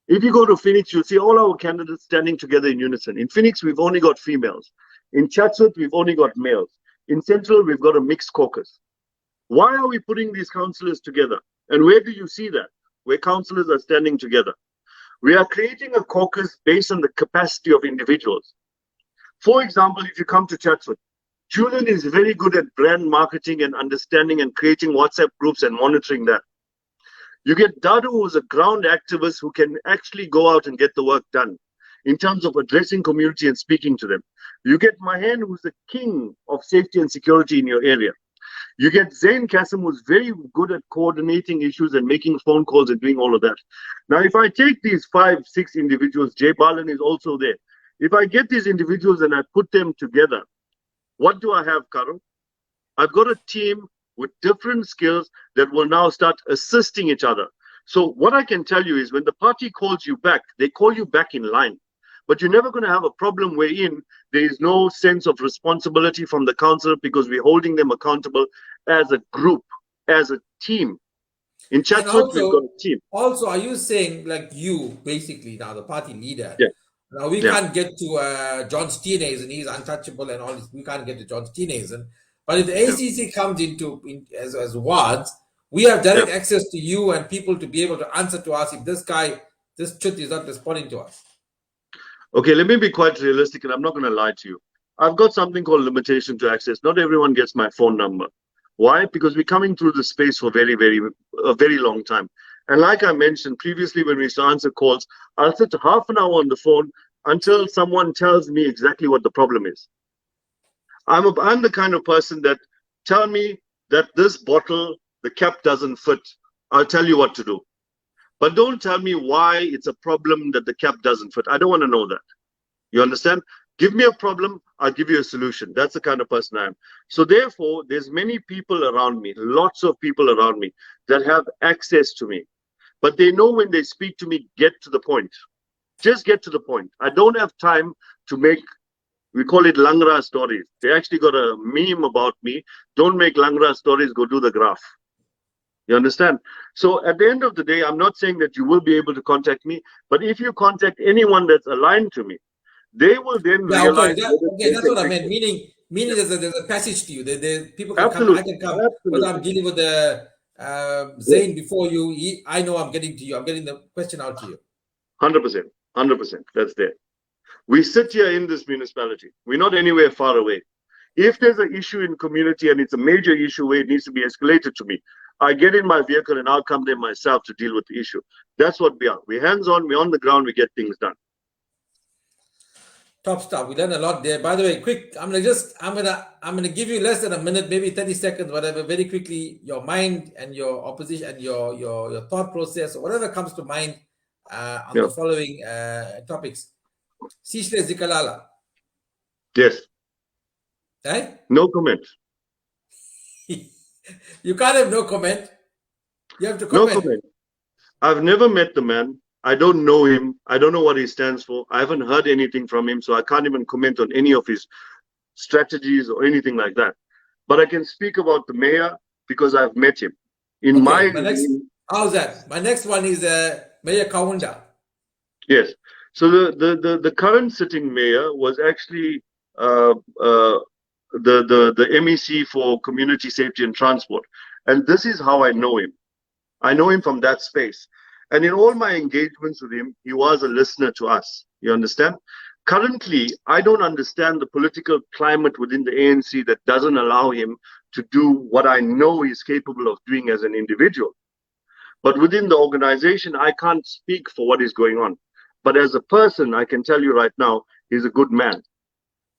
If you go to Phoenix, you'll see all our candidates standing together in unison. In Phoenix, we've only got females. In Chatsworth, we've only got males. In Central, we've got a mixed caucus. Why are we putting these councillors together? And where do you see that? Where councillors are standing together. We are creating a caucus based on the capacity of individuals. For example, if you come to Chatsworth, Julian is very good at brand marketing and understanding and creating WhatsApp groups and monitoring that. You get Dadu, who's a ground activist who can actually go out and get the work done in terms of addressing community and speaking to them. You get Mahen, who's the king of safety and security in your area. You get Zain Kasim, who's very good at coordinating issues and making phone calls and doing all of that. Now, if I take these 5, 6 individuals, Jay Balan is also there. If I get these individuals and I put them together, what do I have, Karo? I've got a team with different skills that will now start assisting each other. So what I can tell you is when the party calls you back, they call you back in line. But you're never going to have a problem wherein there is no sense of responsibility from the council because we're holding them accountable as a group, as a team. In Chatsworth, we've got a team. Also, are you saying, like you, basically, now the party leader, Yeah. now we can't get to John Steenhuisen, he's untouchable and all this, we can't get to John Steenhuisen. But if the ACC comes as wards, we have direct access to you and people to be able to answer to us if this truth is not responding to us. Okay, let me be quite realistic, and I'm not going to lie to you. I've got something called limitation to access. Not everyone gets my phone number. Why? Because we're coming through the space for a very long time. And like I mentioned previously, when we used to answer calls, I'll sit half an hour on the phone until someone tells me exactly what the problem is. I'm the kind of person that tell me that this bottle, the cap doesn't fit. I'll tell you what to do. But don't tell me why it's a problem that the cap doesn't fit. I don't want to know that. You understand? Give me a problem, I'll give you a solution. That's the kind of person I am. So therefore, there's many people around me, lots of people around me that have access to me. But they know when they speak to me, get to the point. Just get to the point. I don't have time to make, we call it Langra stories. They actually got a meme about me. Don't make Langra stories, go do the graph. You understand? So at the end of the day, I'm not saying that you will be able to contact me, but if you contact anyone that's aligned to me, they will then realize. Okay, that's what I meant. Meaning there's a passage to you. People can come. I can come. Whether I'm dealing with the Zain before you, I know I'm getting to you. I'm getting the question out to you. 100%. That's there. We sit here in this municipality. We're not anywhere far away. If there's an issue in community and it's a major issue where it needs to be escalated to me, I get in my vehicle and I'll come there myself to deal with the issue. That's what we are. We're hands-on, we're on the ground, we get things done. Top stuff. We learned a lot there. By the way, quick, I'm gonna give you less than a minute, maybe 30 seconds, whatever, very quickly, your mind and your opposition and your thought process or whatever comes to mind on the following topics. Sishle Zikalala. Yes. Eh? No comment. You can't have no comment. You have to comment. No comment. I've never met the man. I don't know him. I don't know what he stands for. I haven't heard anything from him, so I can't even comment on any of his strategies or anything like that. But I can speak about the mayor because I've met him. How's that? My next one is Mayor Kaunda. Yes. So the current sitting mayor was actually the MEC for Community Safety and Transport. And this is how I know him. I know him from that space. And in all my engagements with him, he was a listener to us. You understand? Currently, I don't understand the political climate within the ANC that doesn't allow him to do what I know he's capable of doing as an individual. But within the organization, I can't speak for what is going on. But as a person, I can tell you right now, he's a good man,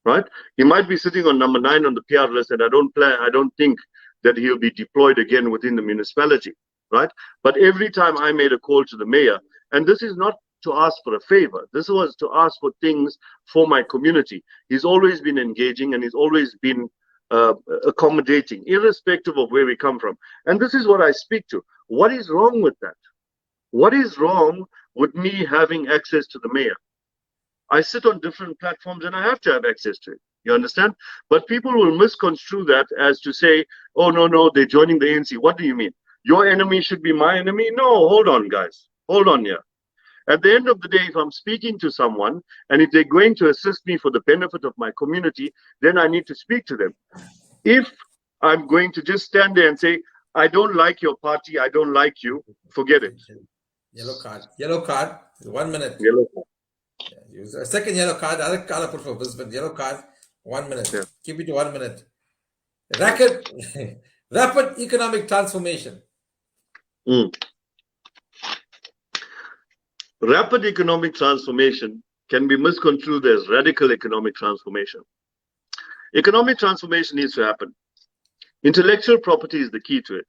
right? He might be sitting on number 9 on the PR list, and I don't think that he'll be deployed again within the municipality, right? But every time I made a call to the mayor, and this is not to ask for a favor, this was to ask for things for my community. He's always been engaging, and he's always been accommodating, irrespective of where we come from. And this is what I speak to. What is wrong with that? What is wrong with me having access to the mayor? I sit on different platforms and I have to have access to it. You understand? But people will misconstrue that as to say, oh, no, they're joining the ANC. What do you mean? Your enemy should be my enemy? No, hold on, guys. Hold on here. At the end of the day, if I'm speaking to someone and if they're going to assist me for the benefit of my community, then I need to speak to them. If I'm going to just stand there and say, I don't like your party, I don't like you, forget it. Yellow card. Yellow card. 1 minute. Yellow card. Use a second yellow card. Other card I put for this, but yellow card. 1 minute. Yeah. Keep it to 1 minute. Rapid economic transformation. Rapid economic transformation can be misconstrued as radical economic transformation. Economic transformation needs to happen. Intellectual property is the key to it.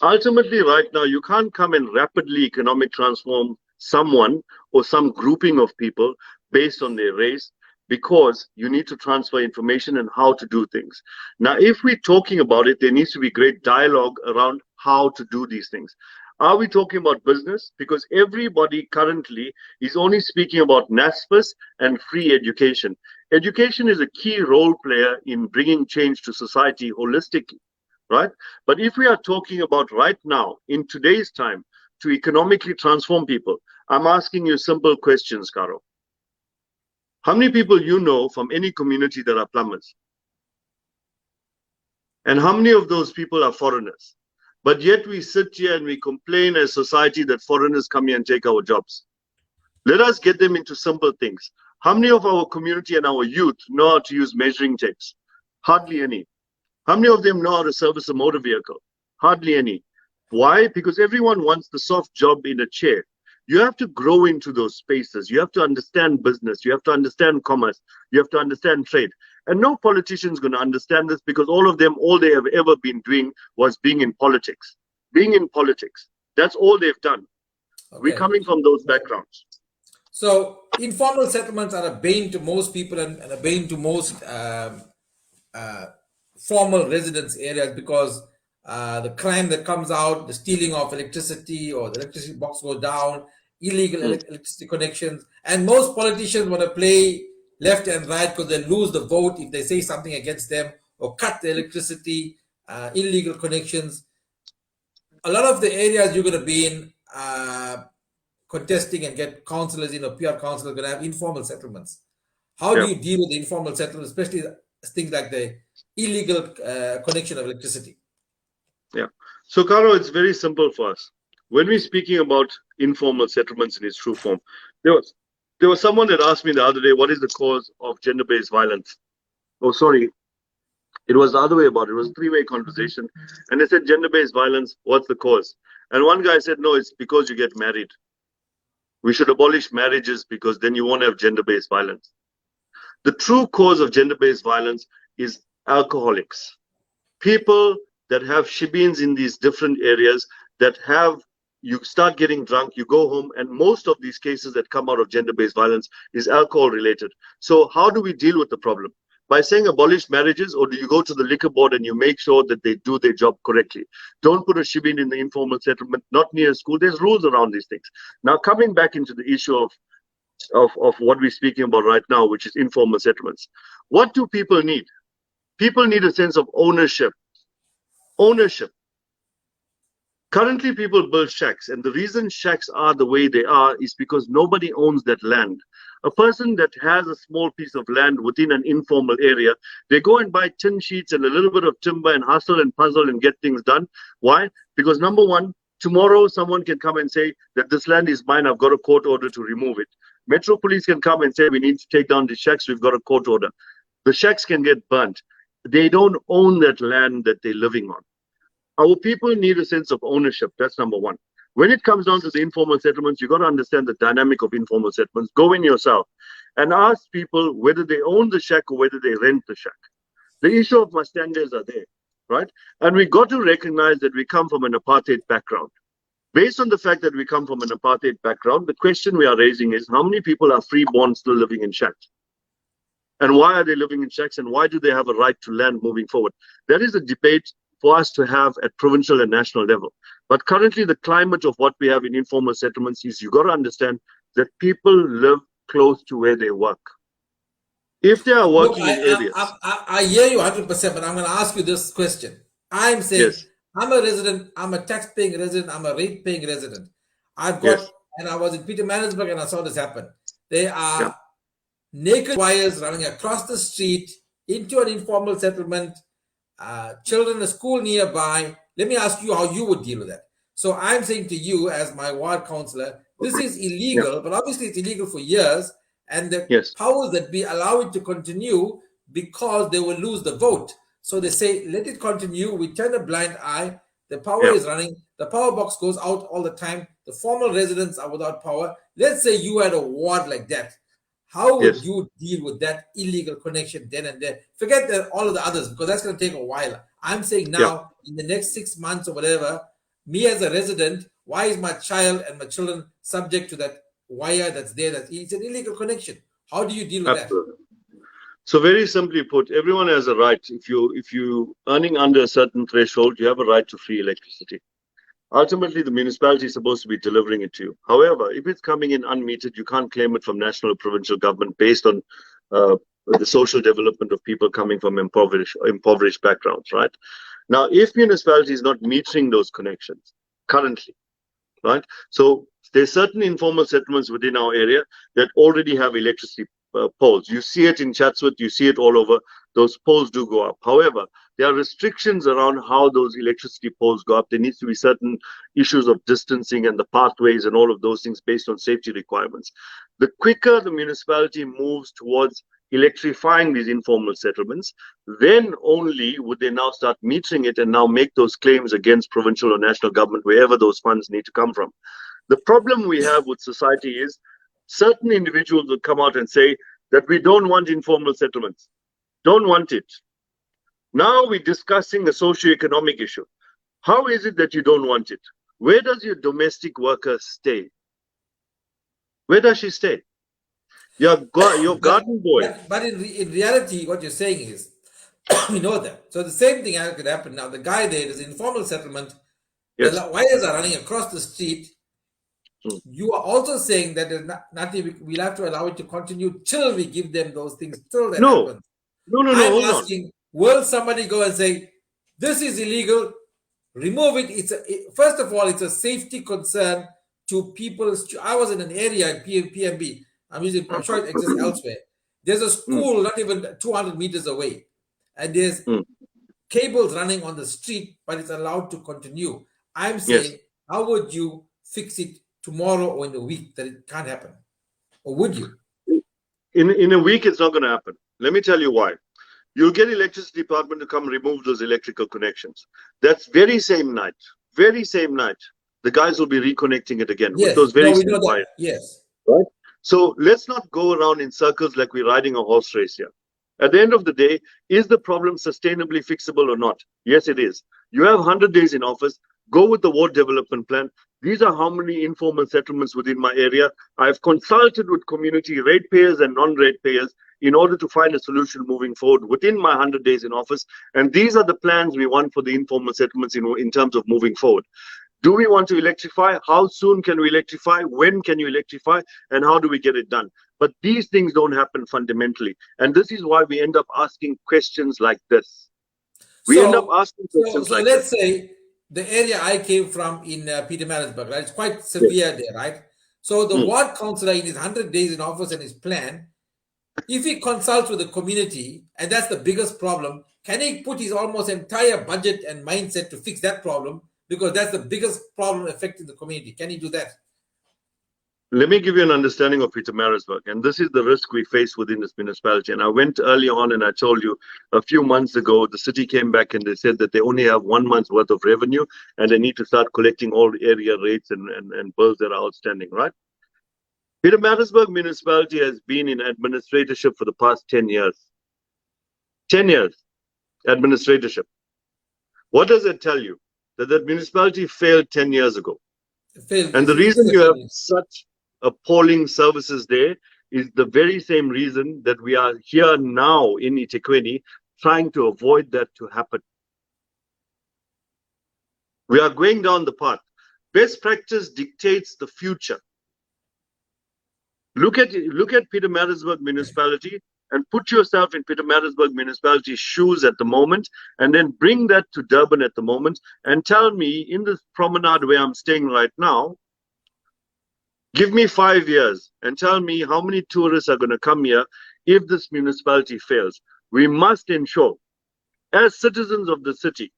Ultimately, right now, you can't come and rapidly economic transform someone or some grouping of people based on their race, because you need to transfer information and how to do things. Now, if we're talking about it, there needs to be great dialogue around how to do these things. Are we talking about business? Because everybody currently is only speaking about NASPAS and free education. Education is a key role player in bringing change to society holistically, right? But if we are talking about right now, in today's time, to economically transform people, I'm asking you simple questions, Karo. How many people you know from any community that are plumbers? And how many of those people are foreigners? But yet we sit here and we complain as society that foreigners come here and take our jobs. Let us get them into simple things. How many of our community and our youth know how to use measuring tapes? Hardly any. How many of them know how to service a motor vehicle? Hardly any. Why? Because everyone wants the soft job in a chair. You have to grow into those spaces. You have to understand business. You have to understand commerce. You have to understand trade. And no politician is going to understand this, because all of them, all they have ever been doing was being in politics. Being in politics. That's all they've done. Okay. We're coming from those backgrounds. So informal settlements are a bane to most people and a bane to most formal residence areas, because the crime that comes out, the stealing of electricity, or the electricity box goes down, illegal electricity connections, and most politicians want to play left and right because they lose the vote if they say something against them or cut the electricity, illegal connections. A lot of the areas you're going to be in contesting and get councillors in, or PR councillors, going to have informal settlements. How do you deal with the informal settlements, especially things like the illegal connection of electricity? Yeah. So, Karo, it's very simple for us. When we're speaking about informal settlements in its true form, there was someone that asked me the other day, what is the cause of gender-based violence? Oh, sorry. It was the other way about it. It was a three-way conversation. And they said, gender-based violence, what's the cause? And one guy said, no, it's because you get married. We should abolish marriages because then you won't have gender-based violence. The true cause of gender-based violence is alcoholics. People that have shebeens in these different areas that have, you start getting drunk, you go home, and most of these cases that come out of gender-based violence is alcohol related. So how do we deal with the problem? By saying abolish marriages, or do you go to the liquor board and you make sure that they do their job correctly? Don't put a shebeen in the informal settlement, not near school. There's rules around these things. Now, coming back into the issue of what we're speaking about right now, which is informal settlements. What do people need? People need a sense of ownership. Ownership. Currently, people build shacks, and the reason shacks are the way they are is because nobody owns that land. A person that has a small piece of land within an informal area, they go and buy tin sheets and a little bit of timber and hustle and puzzle and get things done. Why? Because number one, tomorrow someone can come and say that this land is mine, I've got a court order to remove it. Metro Police can come and say we need to take down the shacks, we've got a court order. The shacks can get burnt. They don't own that land that they're living on. Our people need a sense of ownership. That's number one. When it comes down to the informal settlements, you got to understand the dynamic of informal settlements. Go in yourself and ask people whether they own the shack or whether they rent the shack. The issue of mustangas are there, right? And we got to recognize that we come from an apartheid background. Based on the fact that we come from an apartheid background, the question we are raising is how many people are freeborn still living in shacks? And why are they living in shacks? And why do they have a right to land moving forward? That is a debate for us to have at provincial and national level. But currently, the climate of what we have in informal settlements is you got to understand that people live close to where they work. If they are Look, working in areas, I hear you 100%, but I'm going to ask you this question. I'm saying yes, I'm a resident, I'm a tax-paying resident, I'm a rate-paying resident. I've got, yes, and I was in Peter Marisburg and I saw this happen. There yeah, are naked wires running across the street into an informal settlement, children, a school nearby. Let me ask you how you would deal with that. So I'm saying to you, as my ward councillor, this is yeah, illegal, but obviously it's illegal for years, and the yes, powers that be allow it to continue because they will lose the vote. So they say, let it continue. We turn a blind eye. The power yeah, is running. The power box goes out all the time. The formal residents are without power. Let's say you had a ward like that. How would yes, you deal with that illegal connection then and there? Forget all of the others because that's going to take a while. I'm saying yeah, now, in the next 6 months or whatever, me as a resident, why is my child and my children subject to that wire that's there? It's an illegal connection. How do you deal with that? absolutely. So very simply put, everyone has a right. If you earning under a certain threshold, you have a right to free electricity. Ultimately, the municipality is supposed to be delivering it to you. However, if it's coming in unmetered, you can't claim it from national or provincial government based on uh, the social development of people coming from impoverished backgrounds, right? Now, if municipality is not metering those connections currently, right? So there's certain informal settlements within our area that already have electricity poles. You see it in Chatsworth, you see it all over. Those poles do go up. However, there are restrictions around how those electricity poles go up. There needs to be certain issues of distancing and the pathways and all of those things based on safety requirements. The quicker the municipality moves towards electrifying these informal settlements, then only would they now start metering it and now make those claims against provincial or national government, wherever those funds need to come from. The problem we have with society is certain individuals will come out and say that we don't want informal settlements, don't want it. Now we're discussing a socio-economic issue. How is it that you don't want it? Where does your domestic worker stay? Where does she stay? Your garden boy. But in reality, what you're saying is, we know that. So the same thing could happen now. The guy there is informal settlement. The Yes. wires are running across the street. Mm. You are also saying that we'll have to allow it to continue till we give them those things, till that No, happens. no, I'm hold on. asking, will somebody go and say, this is illegal, remove it? First of all, it's a safety concern to people. I was in an area at PMB. I'm sure it exists elsewhere. There's a Mm, school not even 200 meters away, and there's mm, cables running on the street, but it's allowed to continue. I'm yes. saying, how would you fix it tomorrow or in a week that it can't happen? Or would you? In a week, it's not going to happen. Let me tell you why. You'll get electricity department to come remove those electrical connections. That's very same night, the guys will be reconnecting it again with Yes. those No, very we same know that. wires, Yes. right? So let's not go around in circles like we're riding a horse race here. At the end of the day, is the problem sustainably fixable or not? Yes, it is. You have 100 days in office. Go with the ward development plan. These are how many informal settlements within my area. I've consulted with community ratepayers and non-ratepayers in order to find a solution moving forward within my 100 days in office. And these are the plans we want for the informal settlements in terms of moving forward. Do we want to electrify? How soon can we electrify? When can you electrify? And how do we get it done? But these things don't happen fundamentally. And this is why we end up asking questions like this. We end up So, asking questions like let's this. say the area I came from in Peter Marisburg, right? It's quite Yes. severe there, right? So the Mm. ward councillor in his 100 days in office and his plan, if he consults with the community, and that's the biggest problem, can he put his almost entire budget and mindset to fix that problem? Because that's the biggest problem affecting the community. Can he do that? Let me give you an understanding of Pietermaritzburg, and this is the risk we face within this municipality. And I went early on and I told you a few months ago, the city came back and they said that they only have 1 month's worth of revenue and they need to start collecting all area rates and bills that are outstanding, right? Pietermaritzburg municipality has been in administratorship for the past 10 years. 10 years, administratorship. What does it tell you? That the municipality failed 10 years ago. And the reason you have such appalling services there is the very same reason that we are here now in eThekwini trying to avoid that to happen. We are going down the path. Best practice dictates the future. Look at Pietermaritzburg municipality and put yourself in Pietermaritzburg municipality's shoes at the moment, and then bring that to Durban at the moment, and tell me in this promenade where I'm staying right now, give me 5 years and tell me how many tourists are going to come here if this municipality fails. We must ensure, as citizens of the city,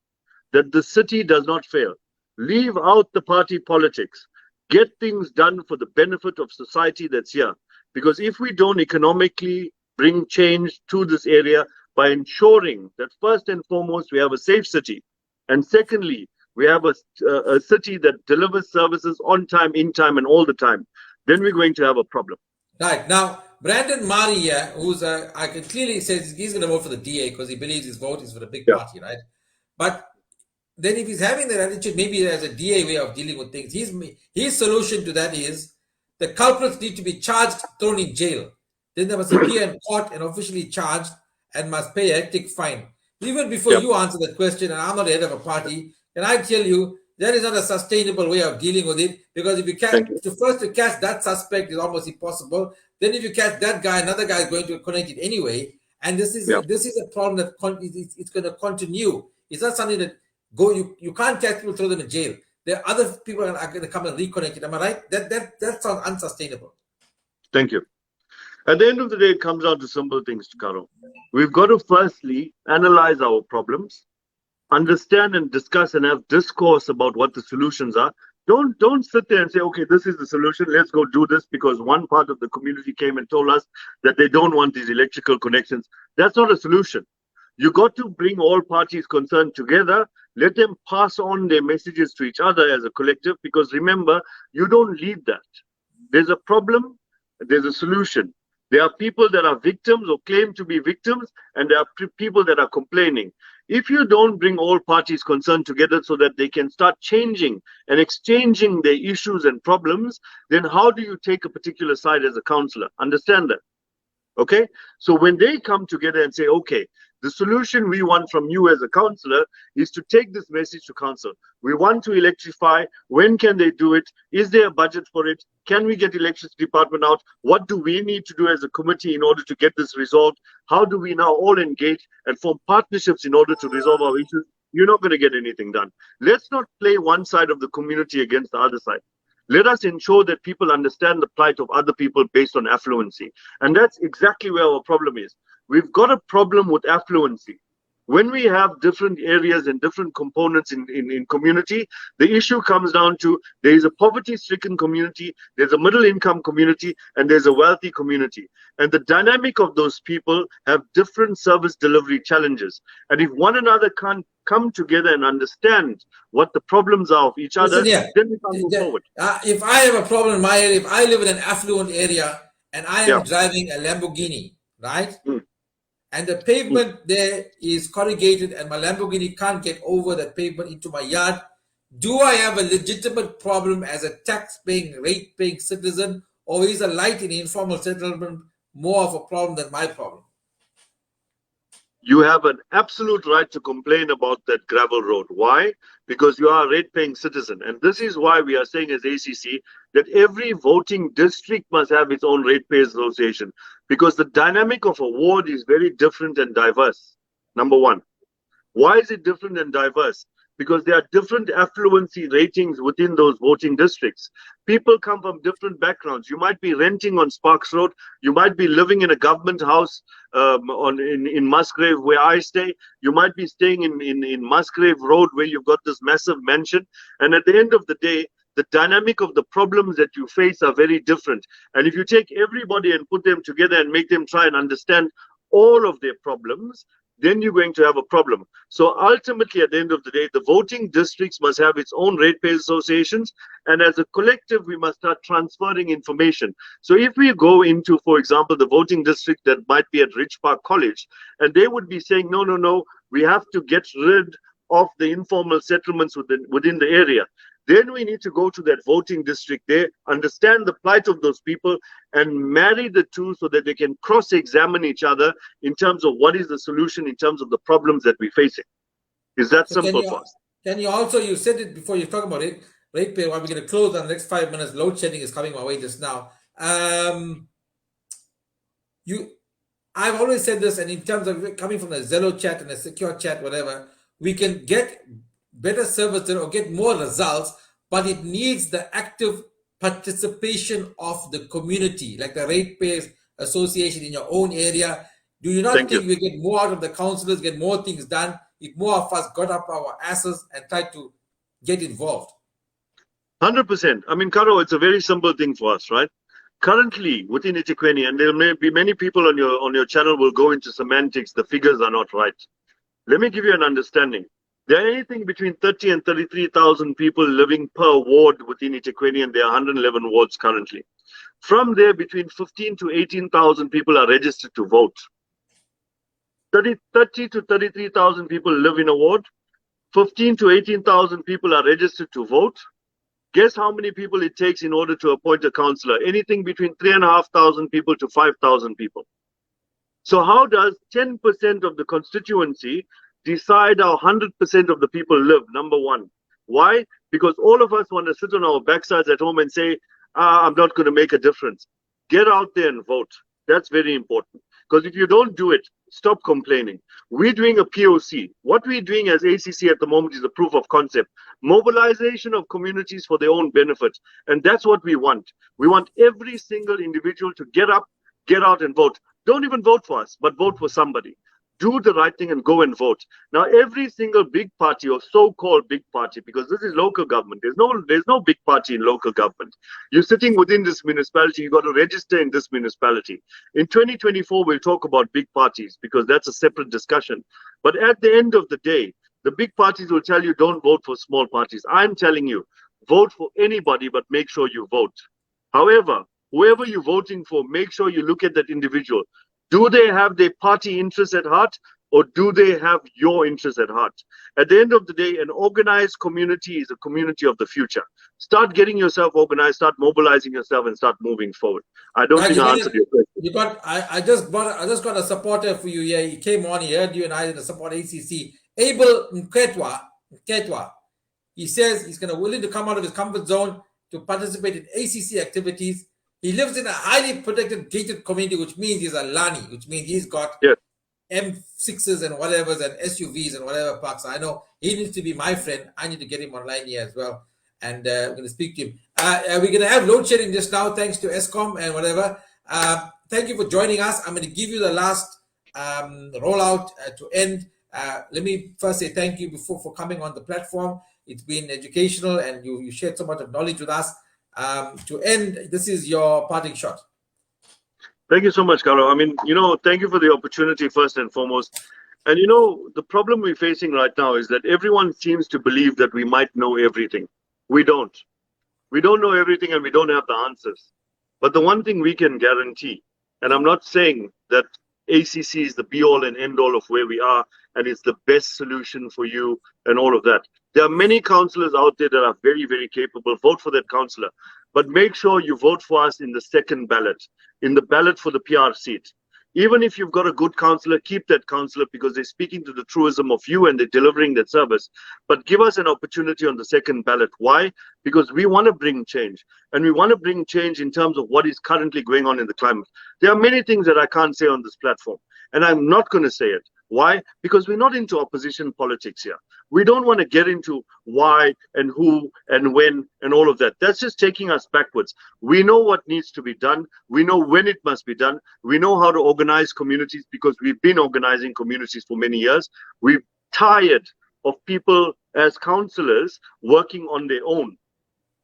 that the city does not fail. Leave out the party politics. Get things done for the benefit of society that's here. Because if we don't economically bring change to this area by ensuring that first and foremost we have a safe city, and secondly we have a city that delivers services on time, in time, and all the time, then we're going to have a problem. Right. Now, Brandon Mari here, I can clearly say he's going to vote for the DA because he believes his vote is for the big party, right? But then if he's having that attitude, maybe there's a DA way of dealing with things. His solution to that is the culprits need to be charged, thrown in jail. Then they must appear in court and officially charged and must pay a hectic fine. Even before you answer that question, and I'm not the head of a party, can I tell you that is not a sustainable way of dealing with it? Because if you catch that suspect is almost impossible. Then if you catch that guy, another guy is going to connect it anyway. And this is a problem that it's going to continue. It's not something that you can't catch people, throw them in jail. There are other people that are going to come and reconnect it. Am I right? That sounds unsustainable. Thank you. At the end of the day, it comes down to simple things, Karo. We've got to firstly analyze our problems, understand and discuss and have discourse about what the solutions are. Don't sit there and say, okay, this is the solution, let's go do this because one part of the community came and told us that they don't want these electrical connections. That's not a solution. You got to bring all parties concerned together, let them pass on their messages to each other as a collective, because remember, you don't lead that. There's a problem, there's a solution. There are people that are victims or claim to be victims, and there are people that are complaining. If you don't bring all parties concerned together so that they can start changing and exchanging their issues and problems, then how do you take a particular side as a councillor? Understand that? Okay? So when they come together and say, okay, the solution we want from you as a councillor is to take this message to council. We want to electrify. When can they do it? Is there a budget for it? Can we get electricity department out? What do we need to do as a committee in order to get this resolved? How do we now all engage and form partnerships in order to resolve our issues? You're not going to get anything done. Let's not play one side of the community against the other side. Let us ensure that people understand the plight of other people based on affluency. And that's exactly where our problem is. We've got a problem with affluency. When we have different areas and different components in community, the issue comes down to there is a poverty-stricken community, there's a middle-income community, and there's a wealthy community. And the dynamic of those people have different service delivery challenges. And if one another can't come together and understand what the problems are of each other, then we can't move forward. If I have a problem in my area, if I live in an affluent area and I am driving a Lamborghini, right? And the pavement there is corrugated and my Lamborghini can't get over that pavement into my yard, do I have a legitimate problem as a tax-paying, rate-paying citizen, or is a light in informal settlement more of a problem than my problem? You have an absolute right to complain about that gravel road. Why? Because you are a rate-paying citizen. And this is why we are saying as ACC that every voting district must have its own ratepayers association. Because the dynamic of a ward is very different and diverse, number one. Why is it different and diverse? Because there are different affluency ratings within those voting districts. People come from different backgrounds. You might be renting on Sparks Road. You might be living in a government house in Musgrave where I stay. You might be staying in Musgrave Road where you've got this massive mansion. And at the end of the day, the dynamic of the problems that you face are very different. And if you take everybody and put them together and make them try and understand all of their problems, then you're going to have a problem. So ultimately, at the end of the day, the voting districts must have its own ratepayers associations. And as a collective, we must start transferring information. So if we go into, for example, the voting district that might be at Rich Park College, and they would be saying, no, no, no, we have to get rid of the informal settlements within the area. Then we need to go to that voting district there, understand the plight of those people, and marry the two so that they can cross-examine each other in terms of what is the solution in terms of the problems that we're facing. Is that So simple for us? Can you also, you said it before, you talk about it, ratepayer, while we're going to close on the next 5 minutes, load shedding is coming my way just now. I've always said this, and in terms of coming from the Zello chat and the secure chat, whatever, we can get better service or get more results, but it needs the active participation of the community, like the ratepayers association in your own area. Do you not think we get more out of the councillors, get more things done if more of us got up our asses and tried to get involved? 100%. I mean, Karo, it's a very simple thing for us, right? Currently, within eThekwini, and there may be many people on your channel will go into semantics, the figures are not right. Let me give you an understanding. There are anything between 30 and 33,000 people living per ward within eThekwini, and there are 111 wards currently. From there, between 15 to 18,000 people are registered to vote. 30 to 33,000 people live in a ward. 15 to 18,000 people are registered to vote. Guess how many people it takes in order to appoint a councillor? Anything between 3,500 people to 5,000 people. So how does 10% of the constituency decide how 100% of the people live? Number one. Why? Because all of us want to sit on our backsides at home and say, I'm not going to make a difference. Get out there and vote. That's very important. Because if you don't do it, stop complaining. We're doing a POC. What we're doing as ACC at the moment is a proof of concept. Mobilization of communities for their own benefit. And that's what we want. We want every single individual to get up, get out and vote. Don't even vote for us, but vote for somebody. Do the right thing and go and vote. Now, every single big party or so-called big party, because this is local government, there's no big party in local government. You're sitting within this municipality, you got to register in this municipality. In 2024, we'll talk about big parties because that's a separate discussion. But at the end of the day, the big parties will tell you don't vote for small parties. I'm telling you, vote for anybody, but make sure you vote. However, whoever you're voting for, make sure you look at that individual. Do they have their party interests at heart, or do they have your interests at heart? At the end of the day, an organized community is a community of the future. Start getting yourself organized, start mobilizing yourself, and start moving forward. I don't think I answered your question. I just got a supporter for you here. He came on, he heard you and I in the support ACC. Abel Nketwa. He says he's willing to come out of his comfort zone to participate in ACC activities. He lives in a highly protected gated community, which means he's a Lani, which means he's got M6s and whatever's and SUVs and whatever parks. I know he needs to be my friend. I need to get him online here as well. And we're going to speak to him. We're going to have load shedding just now, thanks to ESCOM and whatever. Thank you for joining us. I'm going to give you the last rollout to end. Let me first say thank you for coming on the platform. It's been educational and you shared so much of knowledge with us. To end, this is your parting shot. Thank you so much, Carlo. I mean, thank you for the opportunity first and foremost. And the problem we're facing right now is that everyone seems to believe that we might know everything. We don't. We don't know everything and we don't have the answers. But the one thing we can guarantee, and I'm not saying that ACC is the be-all and end-all of where we are and it's the best solution for you and all of that. There are many councillors out there that are very, very capable. Vote for that councillor. But make sure you vote for us in the second ballot, in the ballot for the PR seat. Even if you've got a good councillor, keep that councillor because they're speaking to the truism of you and they're delivering that service. But give us an opportunity on the second ballot. Why? Because we want to bring change. And we want to bring change in terms of what is currently going on in the climate. There are many things that I can't say on this platform. And I'm not going to say it. Why? Because we're not into opposition politics here. We don't want to get into why and who and when and all of that. That's just taking us backwards. We know what needs to be done. We know when it must be done. We know how to organize communities because we've been organizing communities for many years. We're tired of people as councillors working on their own.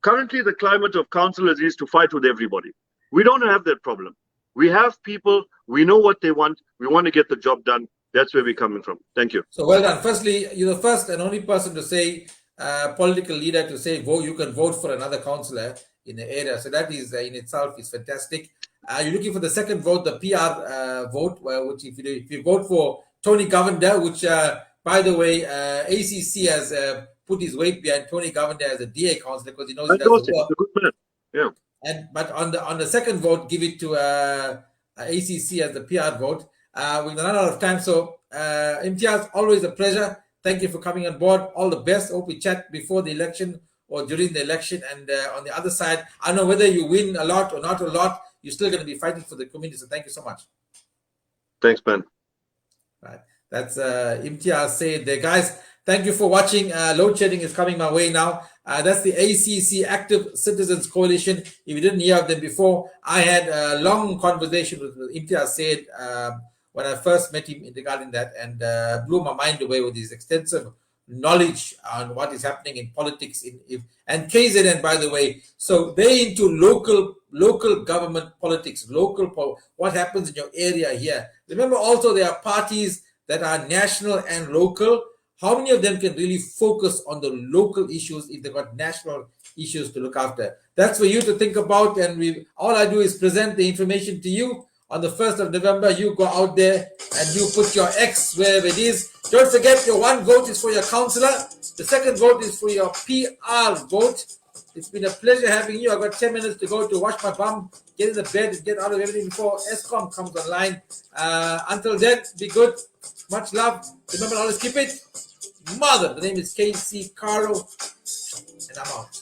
Currently, the climate of councillors is to fight with everybody. We don't have that problem. We have people, we know what they want, we want to get the job done. That's where we're coming from. Thank you. So well done. Firstly, you're the first and only person to say, political leader to say, vote, you can vote for another councillor in the area. So that is in itself is fantastic. You're looking for the second vote, the PR vote, which if you vote for Tony Govender, which by the way, ACC has put his weight behind Tony Govender as a DA councillor because he knows he does the work. He's a good man. Yeah. But on the second vote, give it to ACC as the PR vote. We're gonna run out of time, so Imtiaz, always a pleasure. Thank you for coming on board. All the best. Hope we chat before the election or during the election. And on the other side, I don't know whether you win a lot or not a lot. You're still going to be fighting for the community. So thank you so much. Thanks, Ben. Right. That's Imtiaz Syed there, guys. Thank you for watching. Load shedding is coming my way now. That's the ACC Active Citizens Coalition. If you didn't hear of them before, I had a long conversation with Imtiaz Syed when I first met him regarding that, and blew my mind away with his extensive knowledge on what is happening in politics and KZN, by the way. So they into local government politics, what happens in your area here. Remember also there are parties that are national and local. How many of them can really focus on the local issues if they've got national issues to look after? That's for you to think about, and all I do is present the information to you. On the 1st of November, you go out there and you put your X wherever it is. Don't forget, your one vote is for your councillor. The second vote is for your PR vote. It's been a pleasure having you. I've got 10 minutes to go to wash my bum, get in the bed, and get out of everything before ESCOM comes online. Until then, be good. Much love. Remember, always keep it mother. The name is KC Caro, and I'm out.